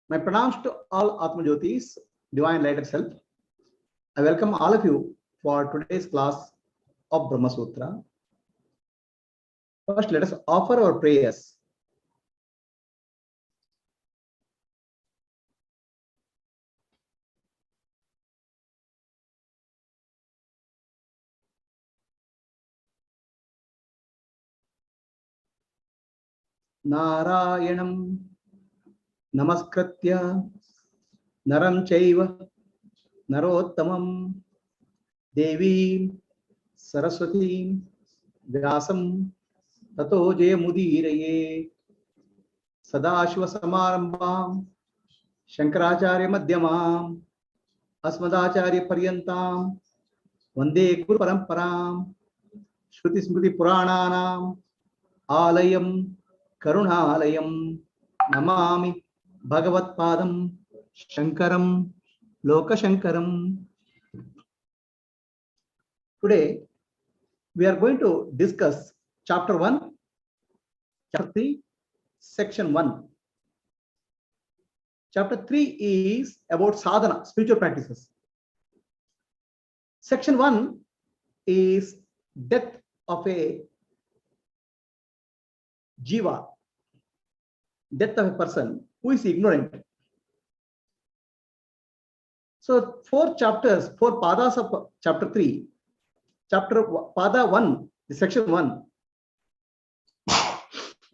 My pranams to all Atma Jyotis, divine light of self. I welcome all of you for today's class of Brahma Sutra. First, let us offer our prayers. Narayanam Namaskritya Naram Chaiva Narottamam Devi Saraswati Vyasam Tato Jayamudiraye Sadashiva Samarambam Shankaracharya Madhyamam Asmadacharya Paryantam Vande Guru Paramparam Shruti Smriti Purananam Alayam Karunalayam Namami Bhagavat Padam Shankaram Lokashankaram. Today we are going to discuss chapter 1, chapter 3, section 1. Chapter 3 is about sadhana, spiritual practices. Section 1 is death of a jiva, death of a person who is ignorant. So 4 chapters, 4 padas of chapter 3. Chapter pada 1, the section 1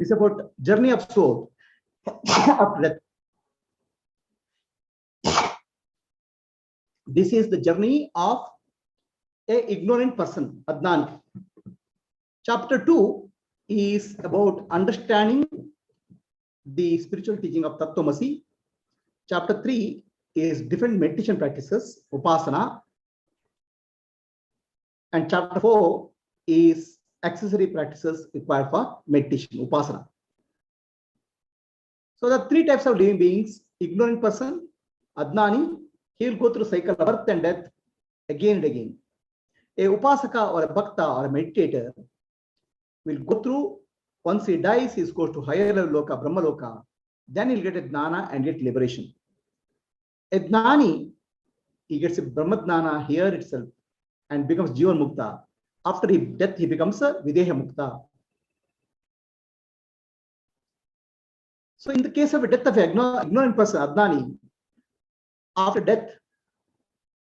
is about journey of soul after death. This is the journey of a ignorant person, Adnan. Chapter 2 is about understanding the spiritual teaching of Tattvamasi. Chapter 3 is different meditation practices, Upasana. And chapter 4 is accessory practices required for meditation, Upasana. So the 3 types of living beings: ignorant person, Adnani, he will go through cycle of birth and death again and again. A Upasaka or a Bhakta or a meditator will go through, once he dies, he goes to higher level loka, Brahma loka, then he'll get a jnana and get liberation. A Jnani, he gets a Brahma jnana here itself and becomes Jivan Mukta. After his death, he becomes a Videha Mukta. So in the case of a death of an ignorant person, Adnani, after death,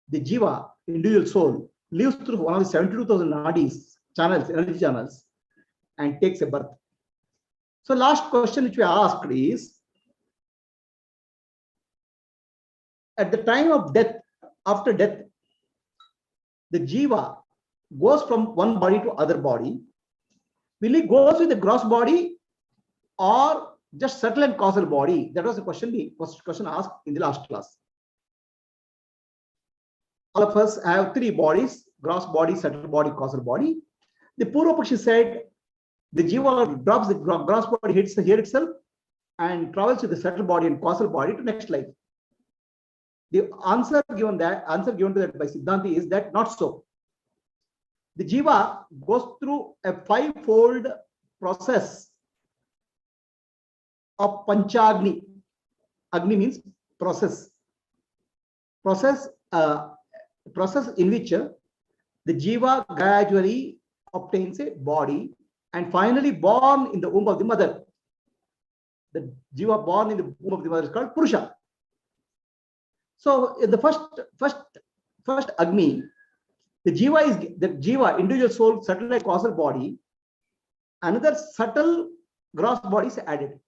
the Jiva, individual soul, lives through one of the 72,000 nadis, channels, energy channels, and takes a birth. So last question which we asked is, at the time of death, after death, the Jiva goes from one body to other body. Will he go with the gross body or just subtle and causal body? That was the question asked in the last class. All of us have 3 bodies: gross body, subtle body, causal body. The Purva Pakshi said the Jiva drops the gross body, hits here itself, and travels to the subtle body and causal body to next life. The answer given to that by Siddhanti is that not so. The Jiva goes through a 5-fold process of Panchagni. Agni means process. Process in which the Jiva gradually obtains a body and finally born in the womb of the mother. The Jiva born in the womb of the mother is called Purusha. So in the first Agni, the Jiva, individual soul, subtle like causal body, another subtle gross body is added.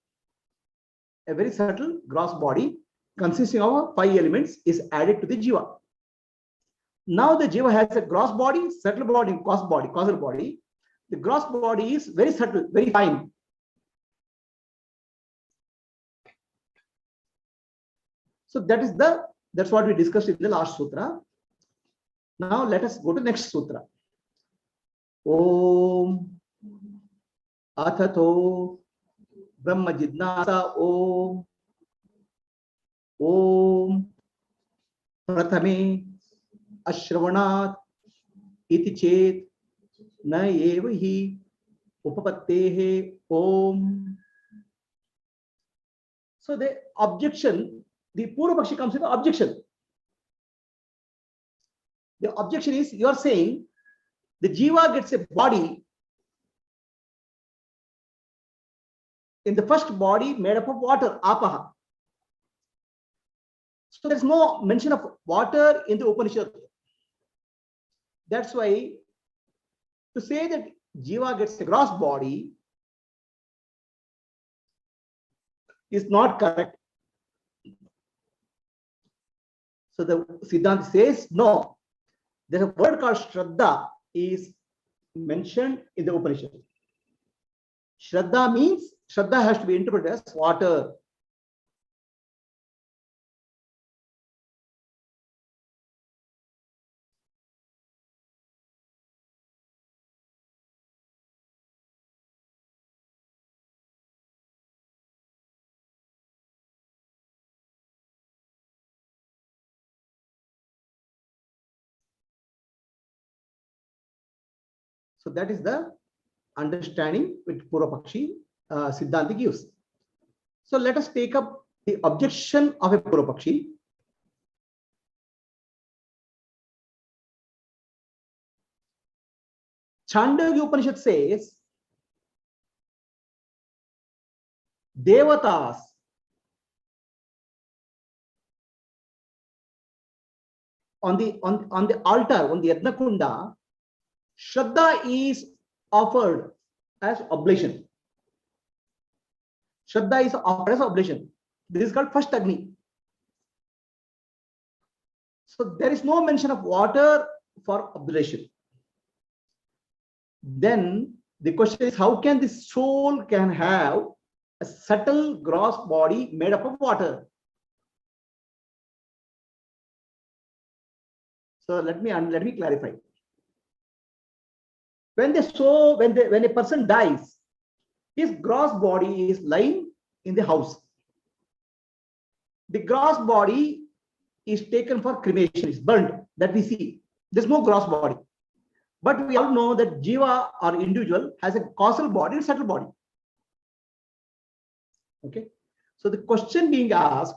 A very subtle gross body consisting of 5 elements is added to the Jiva. Now the Jiva has a gross body, subtle body, and causal body. The gross body is very subtle, very fine. So that's what we discussed in the last sutra. Now let us go to next sutra. Om Athato Brahma Jidnasa Om Om Prathame Ashravanat Iti Chet Na Evahi Upapattehe Om. So the objection the Purva Pakshi comes with an objection. The objection is, you are saying the Jiva gets a body in the first body made up of water, apaha. So there's no mention of water in the Upanishad. That's why to say that Jiva gets a gross body is not correct. So the Siddhanta says, no, there's a word called Shraddha is mentioned in the Upanishad. Shraddha means, Shraddha has to be interpreted as water. So that is the understanding which Purva Pakshi Siddhanta gives. So let us take up the objection of a Purva Pakshi. Chandogya Upanishad says, Devatas on the altar, on the Yajna Kunda, Shraddha is offered as oblation. Shraddha is offered as oblation. This is called first Agni. So there is no mention of water for oblation. Then the question is, how can the soul can have a subtle gross body made up of water? So let me clarify. When a person dies, his gross body is lying in the house. The gross body is taken for cremation, is burnt, that we see. There's no gross body. But we all know that Jiva or individual has a causal body and subtle body. Okay. So the question being asked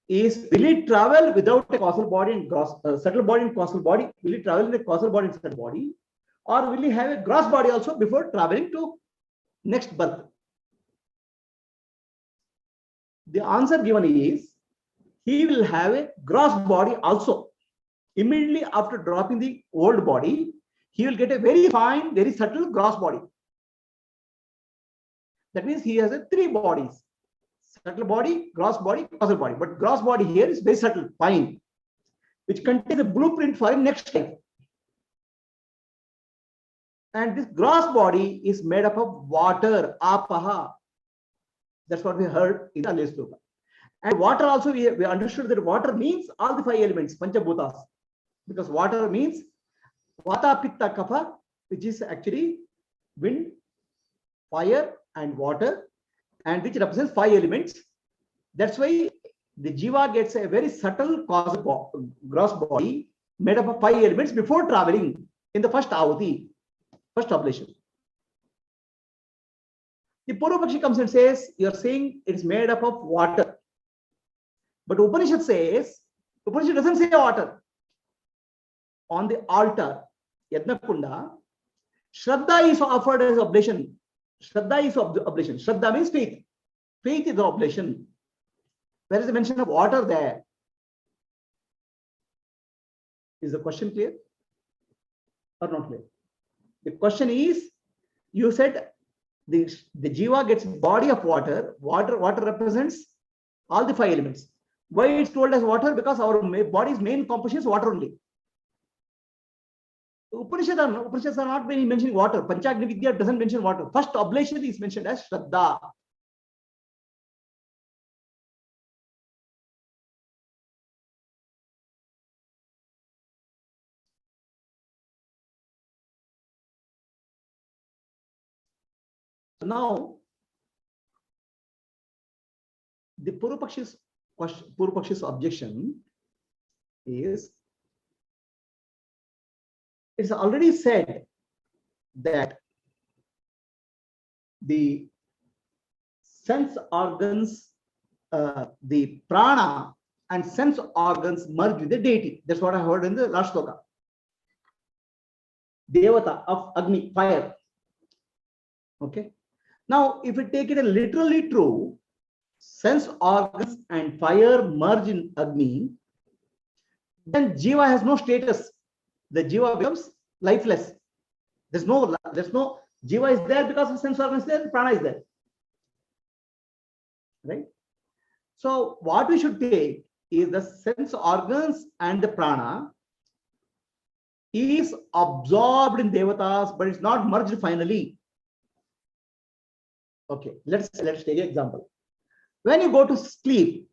is, will it travel without a causal body and subtle body and causal body? Will it travel in a causal body and subtle body? Or will he have a gross body also before traveling to next birth? The answer given is, he will have a gross body also. Immediately after dropping the old body, he will get a very fine, very subtle gross body. That means he has three bodies: subtle body, gross body, causal body. But gross body here is very subtle, fine, which contains a blueprint for a next life. And this gross body is made up of water, apaha. That's what we heard in the earlier sloka. And water also, we understood that water means all the five elements, panchabhutas. Because water means vata, pitta, kapha, which is actually wind, fire, and water, and which represents five elements. That's why the Jiva gets a very subtle gross body made up of five elements before traveling in the first ahuti, first oblation. The Purva Pakshi comes and says, you are saying it is made up of water. But Upanishad doesn't say water. On the altar, Yajna Kunda, Shraddha is offered as oblation. Shraddha is oblation. Shraddha means faith. Faith is the oblation. Where is the mention of water there? Is the question clear or not clear? The question is, you said the Jiva gets body of water. Water represents all the five elements. Why it's told as water? Because our body's main composition is water only. Upanishads are not mentioning water. Panchagni Vidya doesn't mention water. First oblation is mentioned as Shraddha. Now, the Purva Pakshi's objection is, it's already said that the sense organs, the prana and sense organs merge with the deity. That's what I heard in the last sloka. Devata of Agni, fire. Okay. Now, if we take it literally true, sense organs and fire merge in Agni, then Jiva has no status. The Jiva becomes lifeless. There's no Jiva is there because the sense organs there, prana is there. Right? So what we should take is the sense organs and the prana is absorbed in devatas, but it's not merged finally. Okay, let's take an example. When you go to sleep,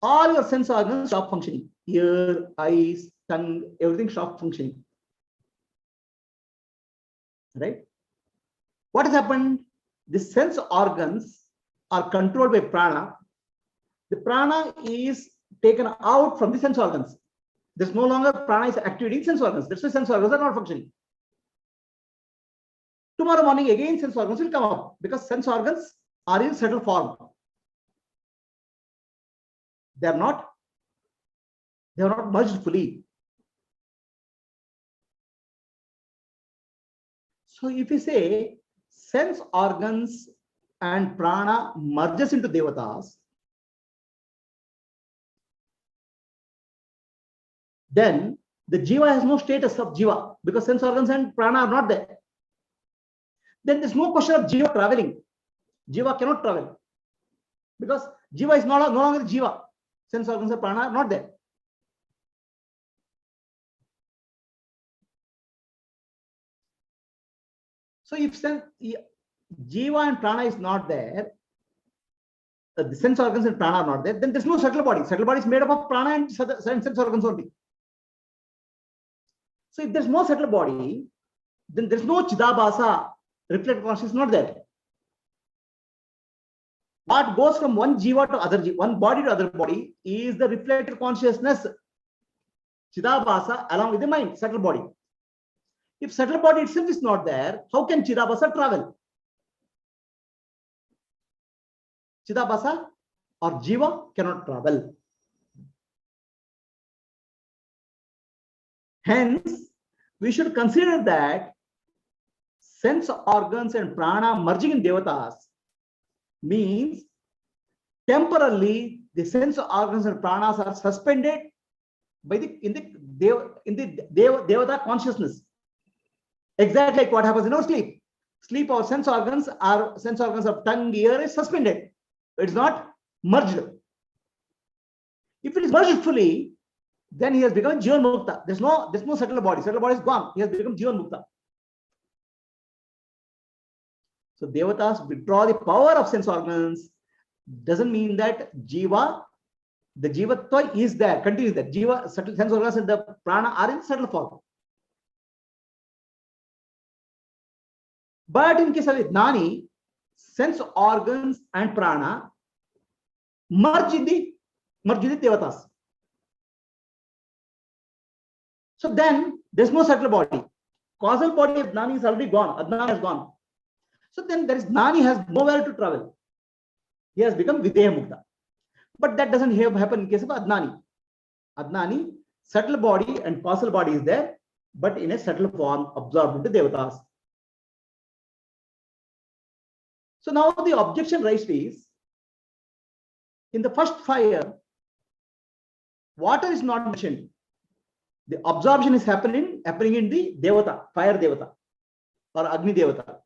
all your sense organs stop functioning. Ear, eyes, tongue, everything stop functioning. Right? What has happened? The sense organs are controlled by prana. The prana is taken out from the sense organs. There's no longer prana is activating sense organs. That's why sense organs are not functioning. Tomorrow morning again sense organs will come up because sense organs are in subtle form. They are not merged fully. So if you say sense organs and prana merges into devatas, then the jiva has no status of jiva because sense organs and prana are not there. Then there's no question of jiva traveling. Jiva cannot travel because jiva is no longer jiva. Sense organs and prana are not there. So if jiva and prana is not there, the sense organs and prana are not there, then there's no subtle body. Subtle body is made up of prana and sense organs only. So if there's no subtle body, then there's no chidabhasa, reflected consciousness not there. What goes from one jiva to other jiva, one body to other body, is the reflected consciousness, chidabhasa, along with the mind, subtle body. If subtle body itself is not there, how can chidabhasa travel? Chidabhasa or jiva cannot travel. Hence, we should consider that sense organs and prana merging in devatas means temporarily the sense organs and pranas are suspended by in the devata consciousness. Exactly like what happens in our sleep. Sleep, our sense organs of tongue, ear is suspended. It's not merged. If it is merged fully, then he has become Jivan Mukta. There's no subtle body. Subtle body is gone. He has become Jivan Mukta. So devatas withdraw the power of sense organs. Doesn't mean that jiva, the jivatva is there, continues there. Jiva, subtle sense organs and the prana are in subtle form. But in case of Jnani, sense organs and prana merge in the devatas. So then there's no subtle body. Causal body of Jnani is already gone. Adnani has gone. So then there is Jnani has nowhere to travel. He has become Videha Mukta. But that doesn't happen in case of Adnani. Adnani, subtle body and causal body is there, but in a subtle form absorbed into devatas. So now the objection raised is, in the first fire, water is not mentioned. The absorption is happening in the devata, fire devata or Agni devata.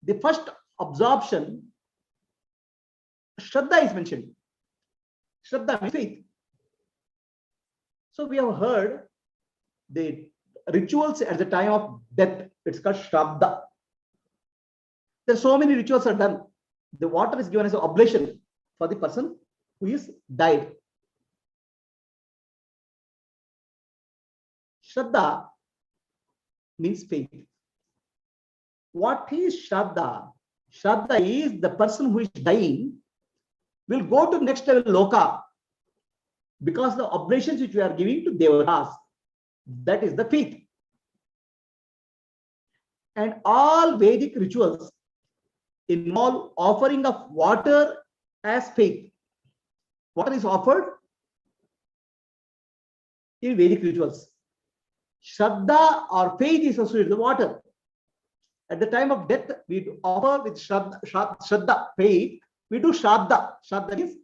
The first absorption, Shraddha is mentioned. Shraddha means faith. So we have heard the rituals at the time of death. It's called Shraddha. There are so many rituals are done. The water is given as an oblation for the person who is died. Shraddha means faith. What is Shraddha? Shraddha is the person who is dying will go to next level loka because the oblations which we are giving to devatas, that is the faith. And all Vedic rituals involve offering of water as faith. Water is offered in Vedic rituals. Shraddha or faith is associated with water. At the time of death, we offer with Shraddha, faith. We do Shraddha. Shraddha is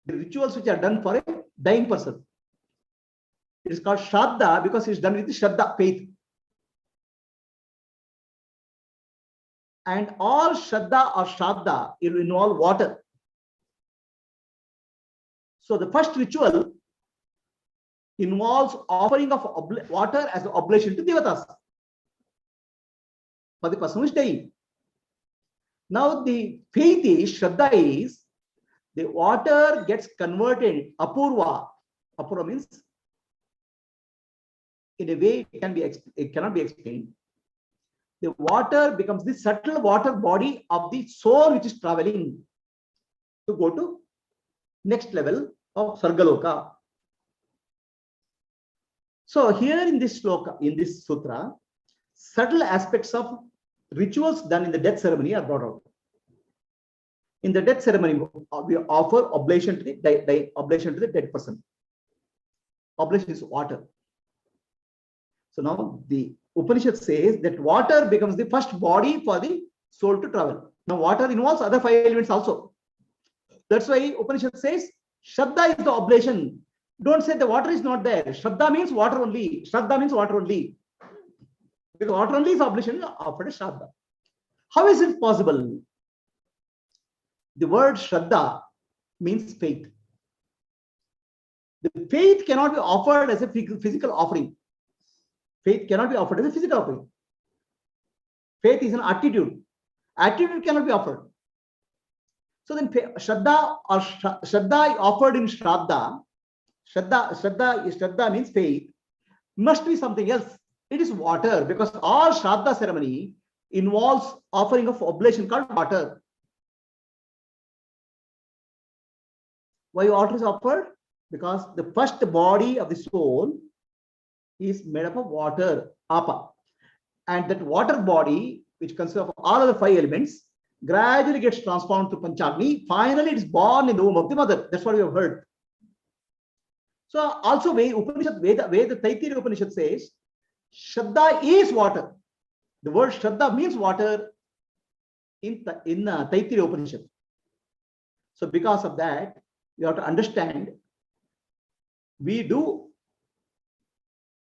the rituals which are done for a dying person. It is called Shraddha because it's done with Shraddha, faith. And all Shraddha or Shraddha will involve water. So the first ritual involves offering of water as an oblation to Devatas for the person who is dying. Now the faith is, Shraddha is, the water gets converted, apurva. Apurva means in a way it cannot be explained. The water becomes the subtle water body of the soul which is traveling to go to next level of Sargaloka. So here in this sloka, in this sutra, subtle aspects of rituals done in the death ceremony are brought out. In the death ceremony, we offer oblation to the dead person. Oblation is water. So now the Upanishad says that water becomes the first body for the soul to travel. Now water involves other 5 elements also. That's why Upanishad says Shraddha is the oblation. Don't say the water is not there. Shraddha means water only. Shraddha means water only. Because water only is oblation offered as Shraddha. How is it possible? The word Shraddha means faith. The faith cannot be offered as a physical offering. Faith cannot be offered as a physical offering. Faith is an attitude. Attitude cannot be offered. So then Shraddha or Shraddha offered in Shraddha. Shraddha means faith. Must be something else. It is water, because all Shraddha ceremony involves offering of oblation called water. Why water is offered? Because the first body of the soul is made up of water, apa. And that water body, which consists of all of the 5 elements, gradually gets transformed to Panchagni. Finally, it is born in the womb of the mother. That's what we have heard. So also Veda Taittiriya Upanishad says, Shraddha is water. The word Shraddha means water in Taittiriya Upanishad. So because of that, you have to understand, we do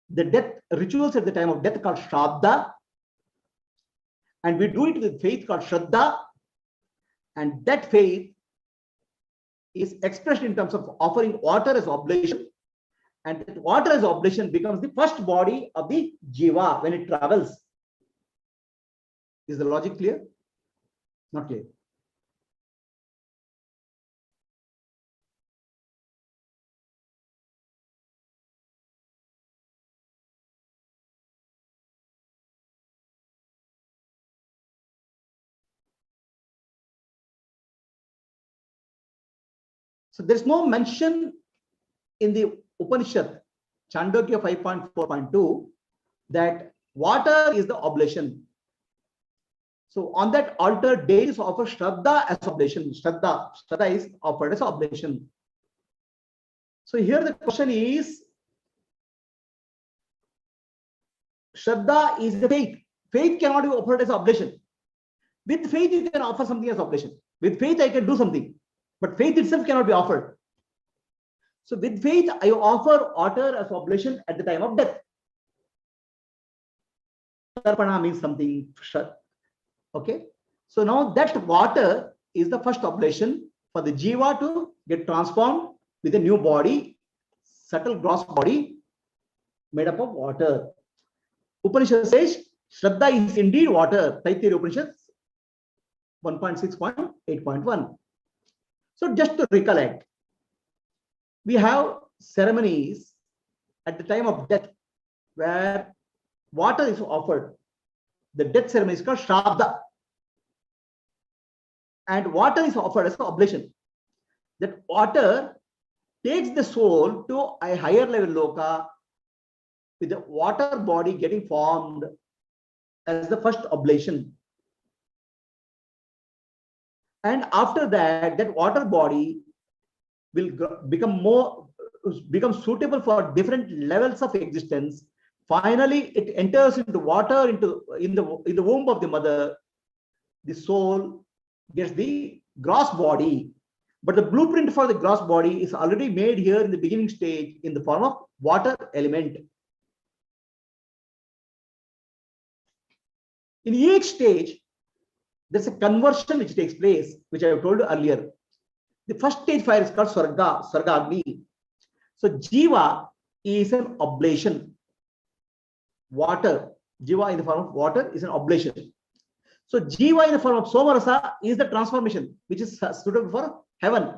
the death rituals at the time of death called Shraddha, and we do it with faith called Shraddha, and that faith is expressed in terms of offering water as oblation, and that water as oblation becomes the first body of the jiva when it travels. Is the logic clear? Not clear. So there's no mention in the Upanishad, Chandogya 5.4.2, that water is the oblation. So on that altar, daily is offered Shraddha as oblation. Shraddha is offered as oblation. So here the question is, Shraddha is the faith. Faith cannot be offered as oblation. With faith, you can offer something as oblation. With faith, I can do something. But faith itself cannot be offered. So with faith, I offer water as oblation at the time of death. Tarpana means something. Okay. So now that water is the first oblation for the jiva to get transformed with a new body, subtle gross body made up of water. Upanishad says Shraddha is indeed water. Taittiriya Upanishad 1.6.8.1. So just to recollect, we have ceremonies at the time of death where water is offered. The death ceremony is called Shraddha. And water is offered as an oblation. That water takes the soul to a higher level loka with the water body getting formed as the first oblation. And after that, that water body will become suitable for different levels of existence. Finally, it enters into water, in the womb of the mother. The soul gets the gross body, but the blueprint for the gross body is already made here in the beginning stage in the form of water element. In each stage, there's a conversion which takes place, which I have told you earlier. The first stage fire is called Sarga Agni. So Jiva is an oblation. Water, Jiva in the form of water is an oblation. So Jiva in the form of Somarasa is the transformation, which is suitable for heaven.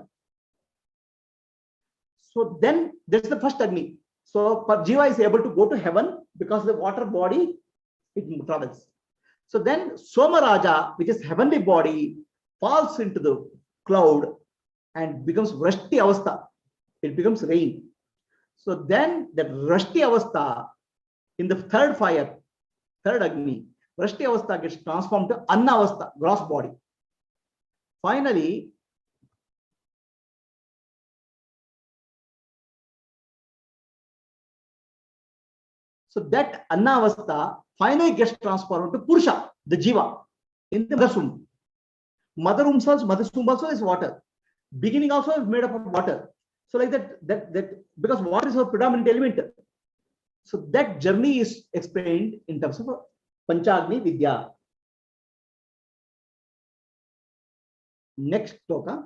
So then that's the first Agni. So Jiva is able to go to heaven because the water body, it travels. So then Somaraja, which is heavenly body, falls into the cloud and becomes Vrashti Avastha. It becomes rain. So then that Vrashti Avastha in the third fire, third Agni, Vrashti Avastha gets transformed to Anna Avastha, gross body. Finally, so that Anna Avastha finally gets transformed to Purusha, the Jiva, in the mother's womb. Mother's womb also is water. Beginning also is made up of water. So like that because water is a predominant element. So that journey is explained in terms of Panchagni Vidya. Next shloka.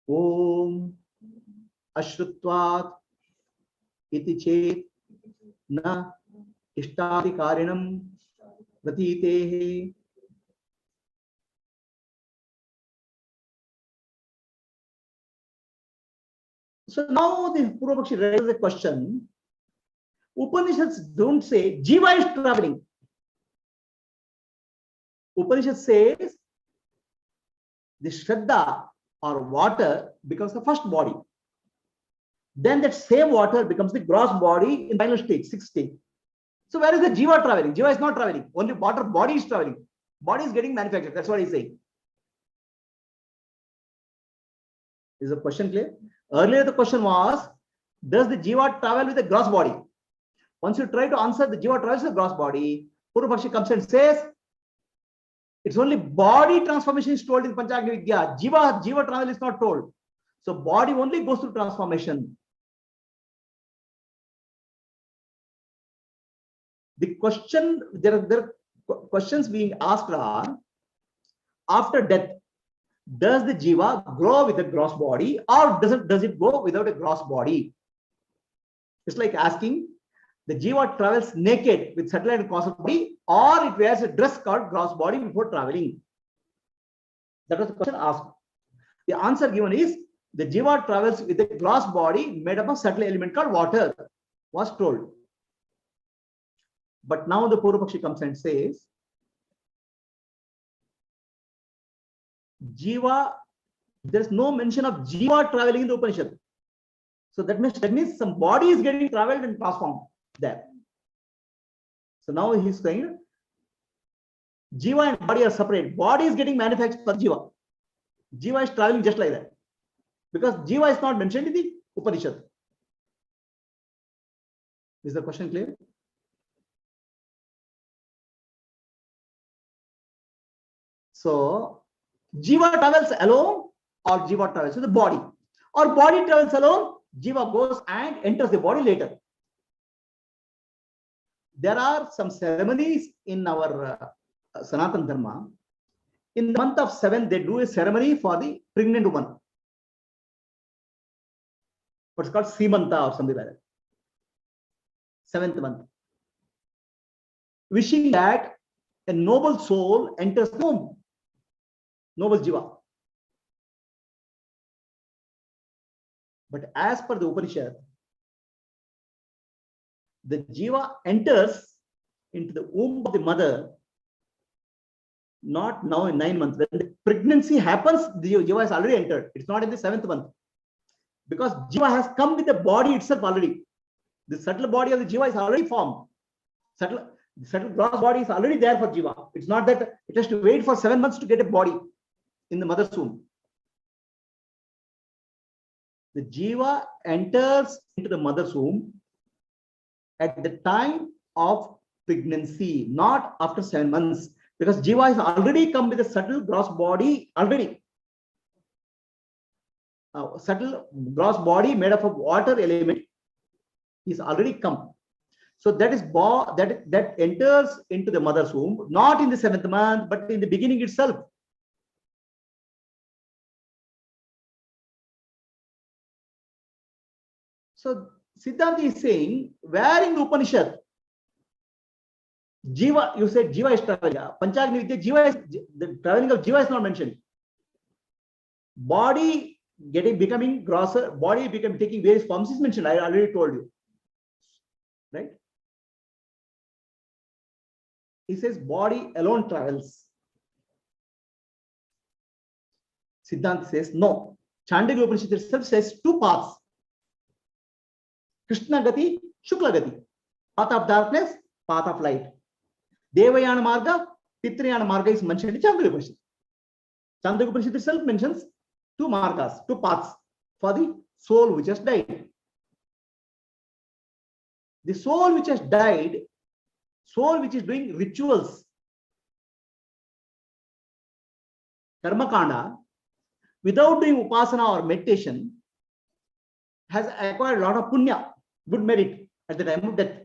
Om Ashrutvat iti chet na ishtadikarinam pratitehe. So now the Purvapakshi raises a question. Upanishads don't say Jiva is traveling. Upanishad says the Shraddha or water becomes the first body. Then that same water becomes the gross body in final stage, sixth stage. So where is the Jiva traveling? Jiva is not traveling. Only water body is traveling. Body is getting manufactured. That's what he's saying. Is the question clear? Earlier the question was, does the Jiva travel with the gross body? Once you try to answer the Jiva travels with the gross body, Purvapakshi comes and says, it's only body transformation is told in Panchagni Vidya. Jiva travel is not told. So body only goes through transformation. The question, there are questions being asked are, after death, does the Jiva grow with a gross body or does it go without a gross body? It's like asking, the Jiva travels naked with subtle and causal body, or it wears a dress called gross body before traveling. That was the question asked. The answer given is, the Jiva travels with a gross body made up of subtle element called water, was told. But now the Purvapakshi comes and says, Jiva, there's no mention of Jiva traveling in the Upanishad. So that means some body is getting traveled and transformed there. So now he's saying Jiva and body are separate. Body is getting manufactured for Jiva. Jiva is traveling just like that. Because Jiva is not mentioned in the Upanishad. Is the question clear? So Jiva travels alone or Jiva travels with the body. Or body travels alone, Jiva goes and enters the body later. There are some ceremonies in our Sanatana Dharma. In the month of 7, they do a ceremony for the pregnant woman. What's called Simanta or something like that. 7th month. Wishing that a noble soul enters the womb. Noble Jiva. But as per the Upanishad, the Jiva enters into the womb of the mother not now in 9 months. When the pregnancy happens, the Jiva has already entered. It's not in the 7th month. Because Jiva has come with the body itself already. The subtle body of the Jiva is already formed. The subtle gross body is already there for Jiva. It's not that it has to wait for 7 months to get a body in the mother's womb. The jiva enters into the mother's womb at the time of pregnancy, not after 7 months, because jiva has already come with a subtle gross body already. Subtle gross body made up of water element is already come. So that is that enters into the mother's womb, not in the 7th month, but in the beginning itself. So Siddhanta is saying, where in the Upanishad, Jiva, you said Jiva is traveling. Panchagni Vidya, Jiva is, the traveling of Jiva is not mentioned. Body becoming grosser, body taking various forms is mentioned. I already told you. Right? He says body alone travels. Siddhanta says no. Chandogya Upanishad itself says 2 paths. Krishna Gati, Shukla Gati. Path of darkness, path of light. Devayana Marga, Pitrayana Marga is mentioned in Chandogya Upanishad. Chandogya Upanishad itself mentions 2 margas, 2 paths for the soul which has died. The soul which has died, soul which is doing rituals, karma kanda, without doing upasana or meditation, has acquired a lot of punya, good merit at the time of death.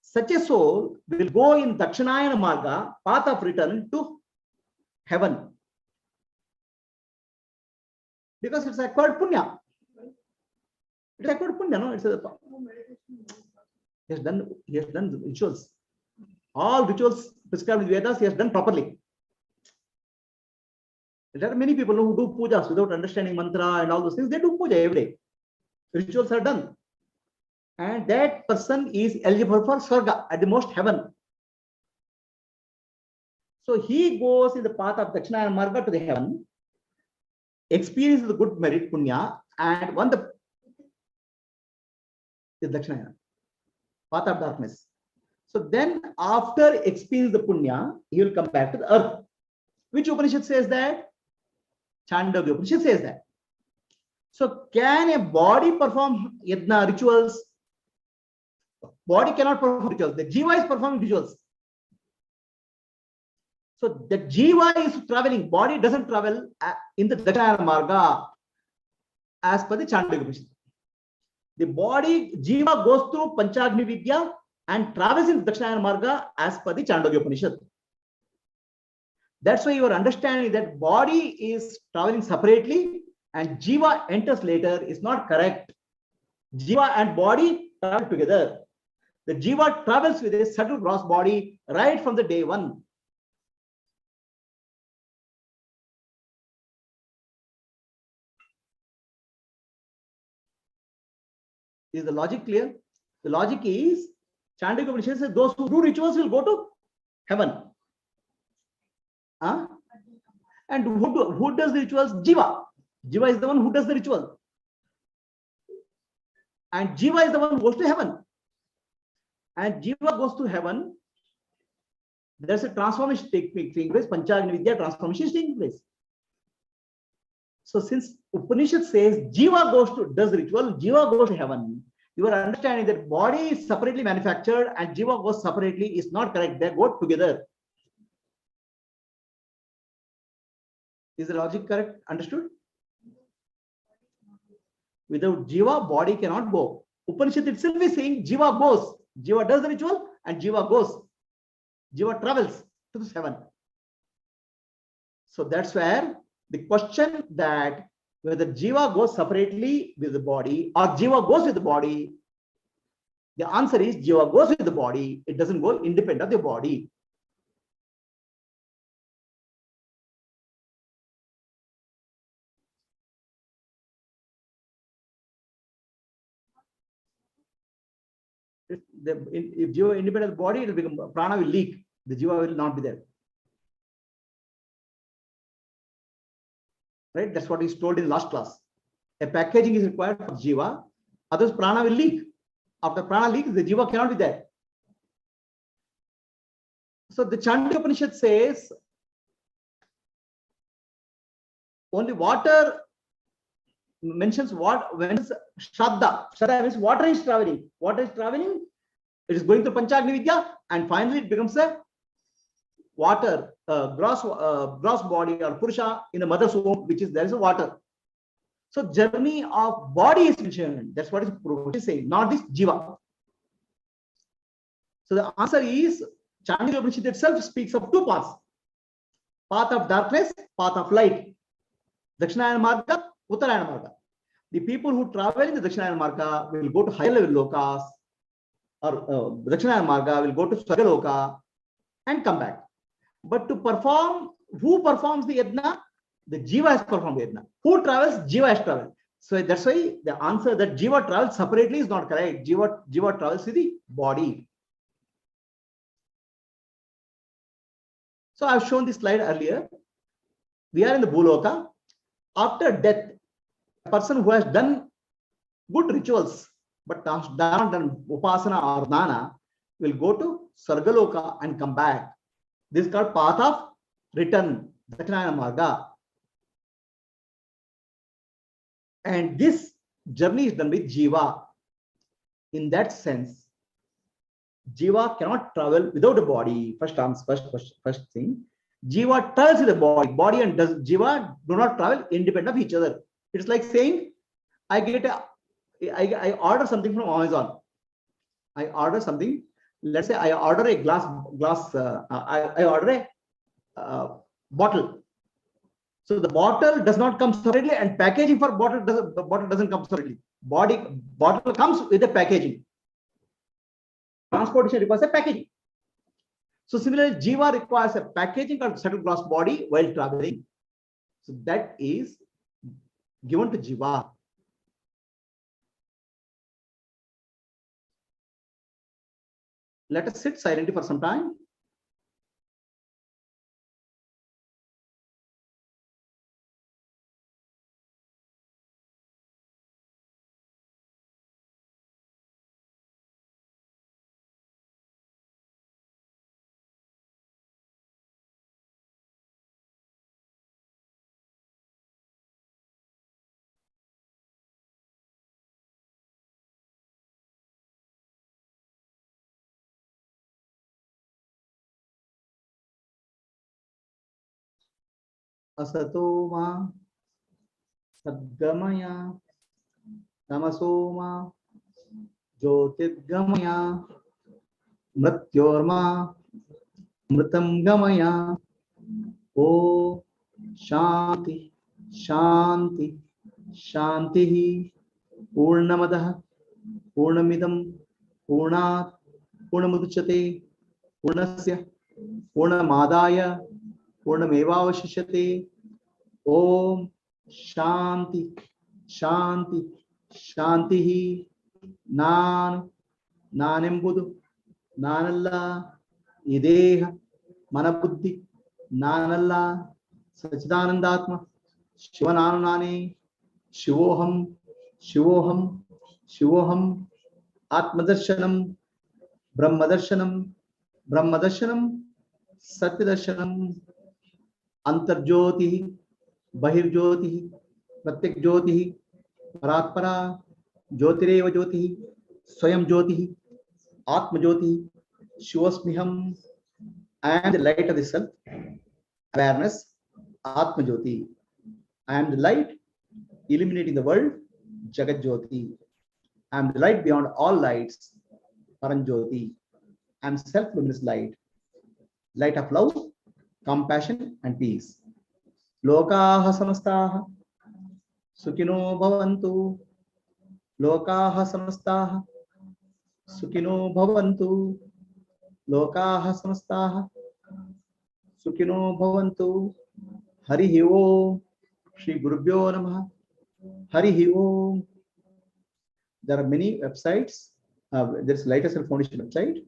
Such a soul will go in Dakshinayana Marga, path of return to heaven. Because it's acquired punya. It's acquired punya, no? It's a, he has done rituals. All rituals prescribed in Vedas, he has done properly. There are many people who do pujas without understanding mantra and all those things. They do puja every day. Rituals are done. And that person is eligible for Swarga, at the most heaven. So he goes in the path of Dakshinayana Marga to the heaven, experiences the good merit, punya, and one the Dakshinayana, path of darkness. So then after experiencing the punya, he will come back to the earth. Which Upanishad says that? Chandogya Upanishad says that. So can a body perform yajna rituals? Body cannot perform rituals. The jiva is performing rituals. So the jiva is traveling. Body doesn't travel in the Dakshinayana Marga as per the Chandogya Upanishad. The body, jiva goes through Panchagni Vidya and travels in Dakshinayana Marga as per the Chandogya Upanishad. That's why your understanding that body is traveling separately and jiva enters later is not correct. Jiva and body travel together. The jiva travels with a subtle gross body right from the day one. Is the logic clear? The logic is, Chandogya Upanishad says those who do rituals will go to heaven. And who does the rituals? Jiva. Jiva is the one who does the ritual. And Jiva is the one who goes to heaven. And Jiva goes to heaven. There's a transformation taking place. Panchagni Vidya transformation is taking place. So since Upanishad says Jiva does the ritual, Jiva goes to heaven, you are understanding that body is separately manufactured and Jiva goes separately is not correct. They go together. Is the logic correct? Understood? Without Jiva, body cannot go. Upanishad itself is saying Jiva goes. Jiva does the ritual and Jiva goes. Jiva travels to the heaven. So that's where the question that whether Jiva goes separately with the body or Jiva goes with the body, the answer is Jiva goes with the body. It doesn't go independent of the body. If Jiva independent of the body, it will become prana will leak. The Jiva will not be there. Right? That's what is told in last class. A packaging is required for Jiva, otherwise prana will leak. After prana leaks, the Jiva cannot be there. So the Chandogya Upanishad says only water mentions what when Shraddha. Shraddha means water is traveling. Water is traveling. It is going to Panchagni Vidya, and finally it becomes a water, gross body or Purusha in the mother's womb, which is there is a water. So journey of body is mentioned. That's what is saying, not this jiva. So the answer is Chandogya Upanishad itself speaks of two paths: path of darkness, path of light. Dakshinayana Marga, Uttarayana Marga. The people who travel in the Dakshinayana Marga will go to higher level lokas, or Dakshinayana Marga will go to Swargaloka and come back. But to perform, who performs the yajna? The jiva has performed the yajna. Who travels? Jiva has traveled. So that's why the answer that jiva travels separately is not correct. Jiva travels with the body. So I've shown this slide earlier. We are in the Bhuloka. After death, a person who has done good rituals but has not done upasana or dana will go to Sargaloka and come back. This is called path of return, Dakshinayana Marga. And this journey is done with jiva. In that sense, jiva cannot travel without a body. First thing, jiva travels with the body. Body and jiva do not travel independent of each other. It's like saying, I order something from Amazon. I order something. Let's say I order a I order a bottle. So the bottle does not come separately, and packaging for the bottle doesn't come separately. Bottle comes with the packaging. Transportation requires a packaging. So similarly, jiva requires a packaging called subtle gross body while traveling. So that is given to jiva. Let us sit silently for some time. Asato ma sadgamaya tamaso ma jyotirgamaya mrityorma mritam gamaya. O Shanti Shanti Shanti Purnamadah Purnamidam Purnat Purnamudchate Purnasya Purnamadaya Purnamevavashishyate. Om Shanti Shanti Shanti. Nanembudu Nanalla Ideha Manabuddhi Nanalla Sachidanandatma Shivananane Shivoham Shivoham Shivoham Atmadarshanam Brahmadarshanam Brahmadarshanam Satyadarshanam Antarjyoti Bahirjyoti Pratyek Jyoti Paratpara Jyotireva Jyoti Swayam Jyoti Atma Jyoti Shivasmiham. I am the light of the self awareness, Atma Jyoti. I am the light illuminating the world, Jagat Jyoti. I am the light beyond all lights, Paran Jyoti. I am self-luminous light, light of love, compassion, and peace. Lokaha samastaha Sukhino bhavantu. Lokaha samastaha Sukhino bhavantu. Lokaha samastaha Sukhino bhavantu. Harihi Om. Shri Gurubhyo Namaha. Harihi Om. There are many websites. There's Light of Self Foundation website,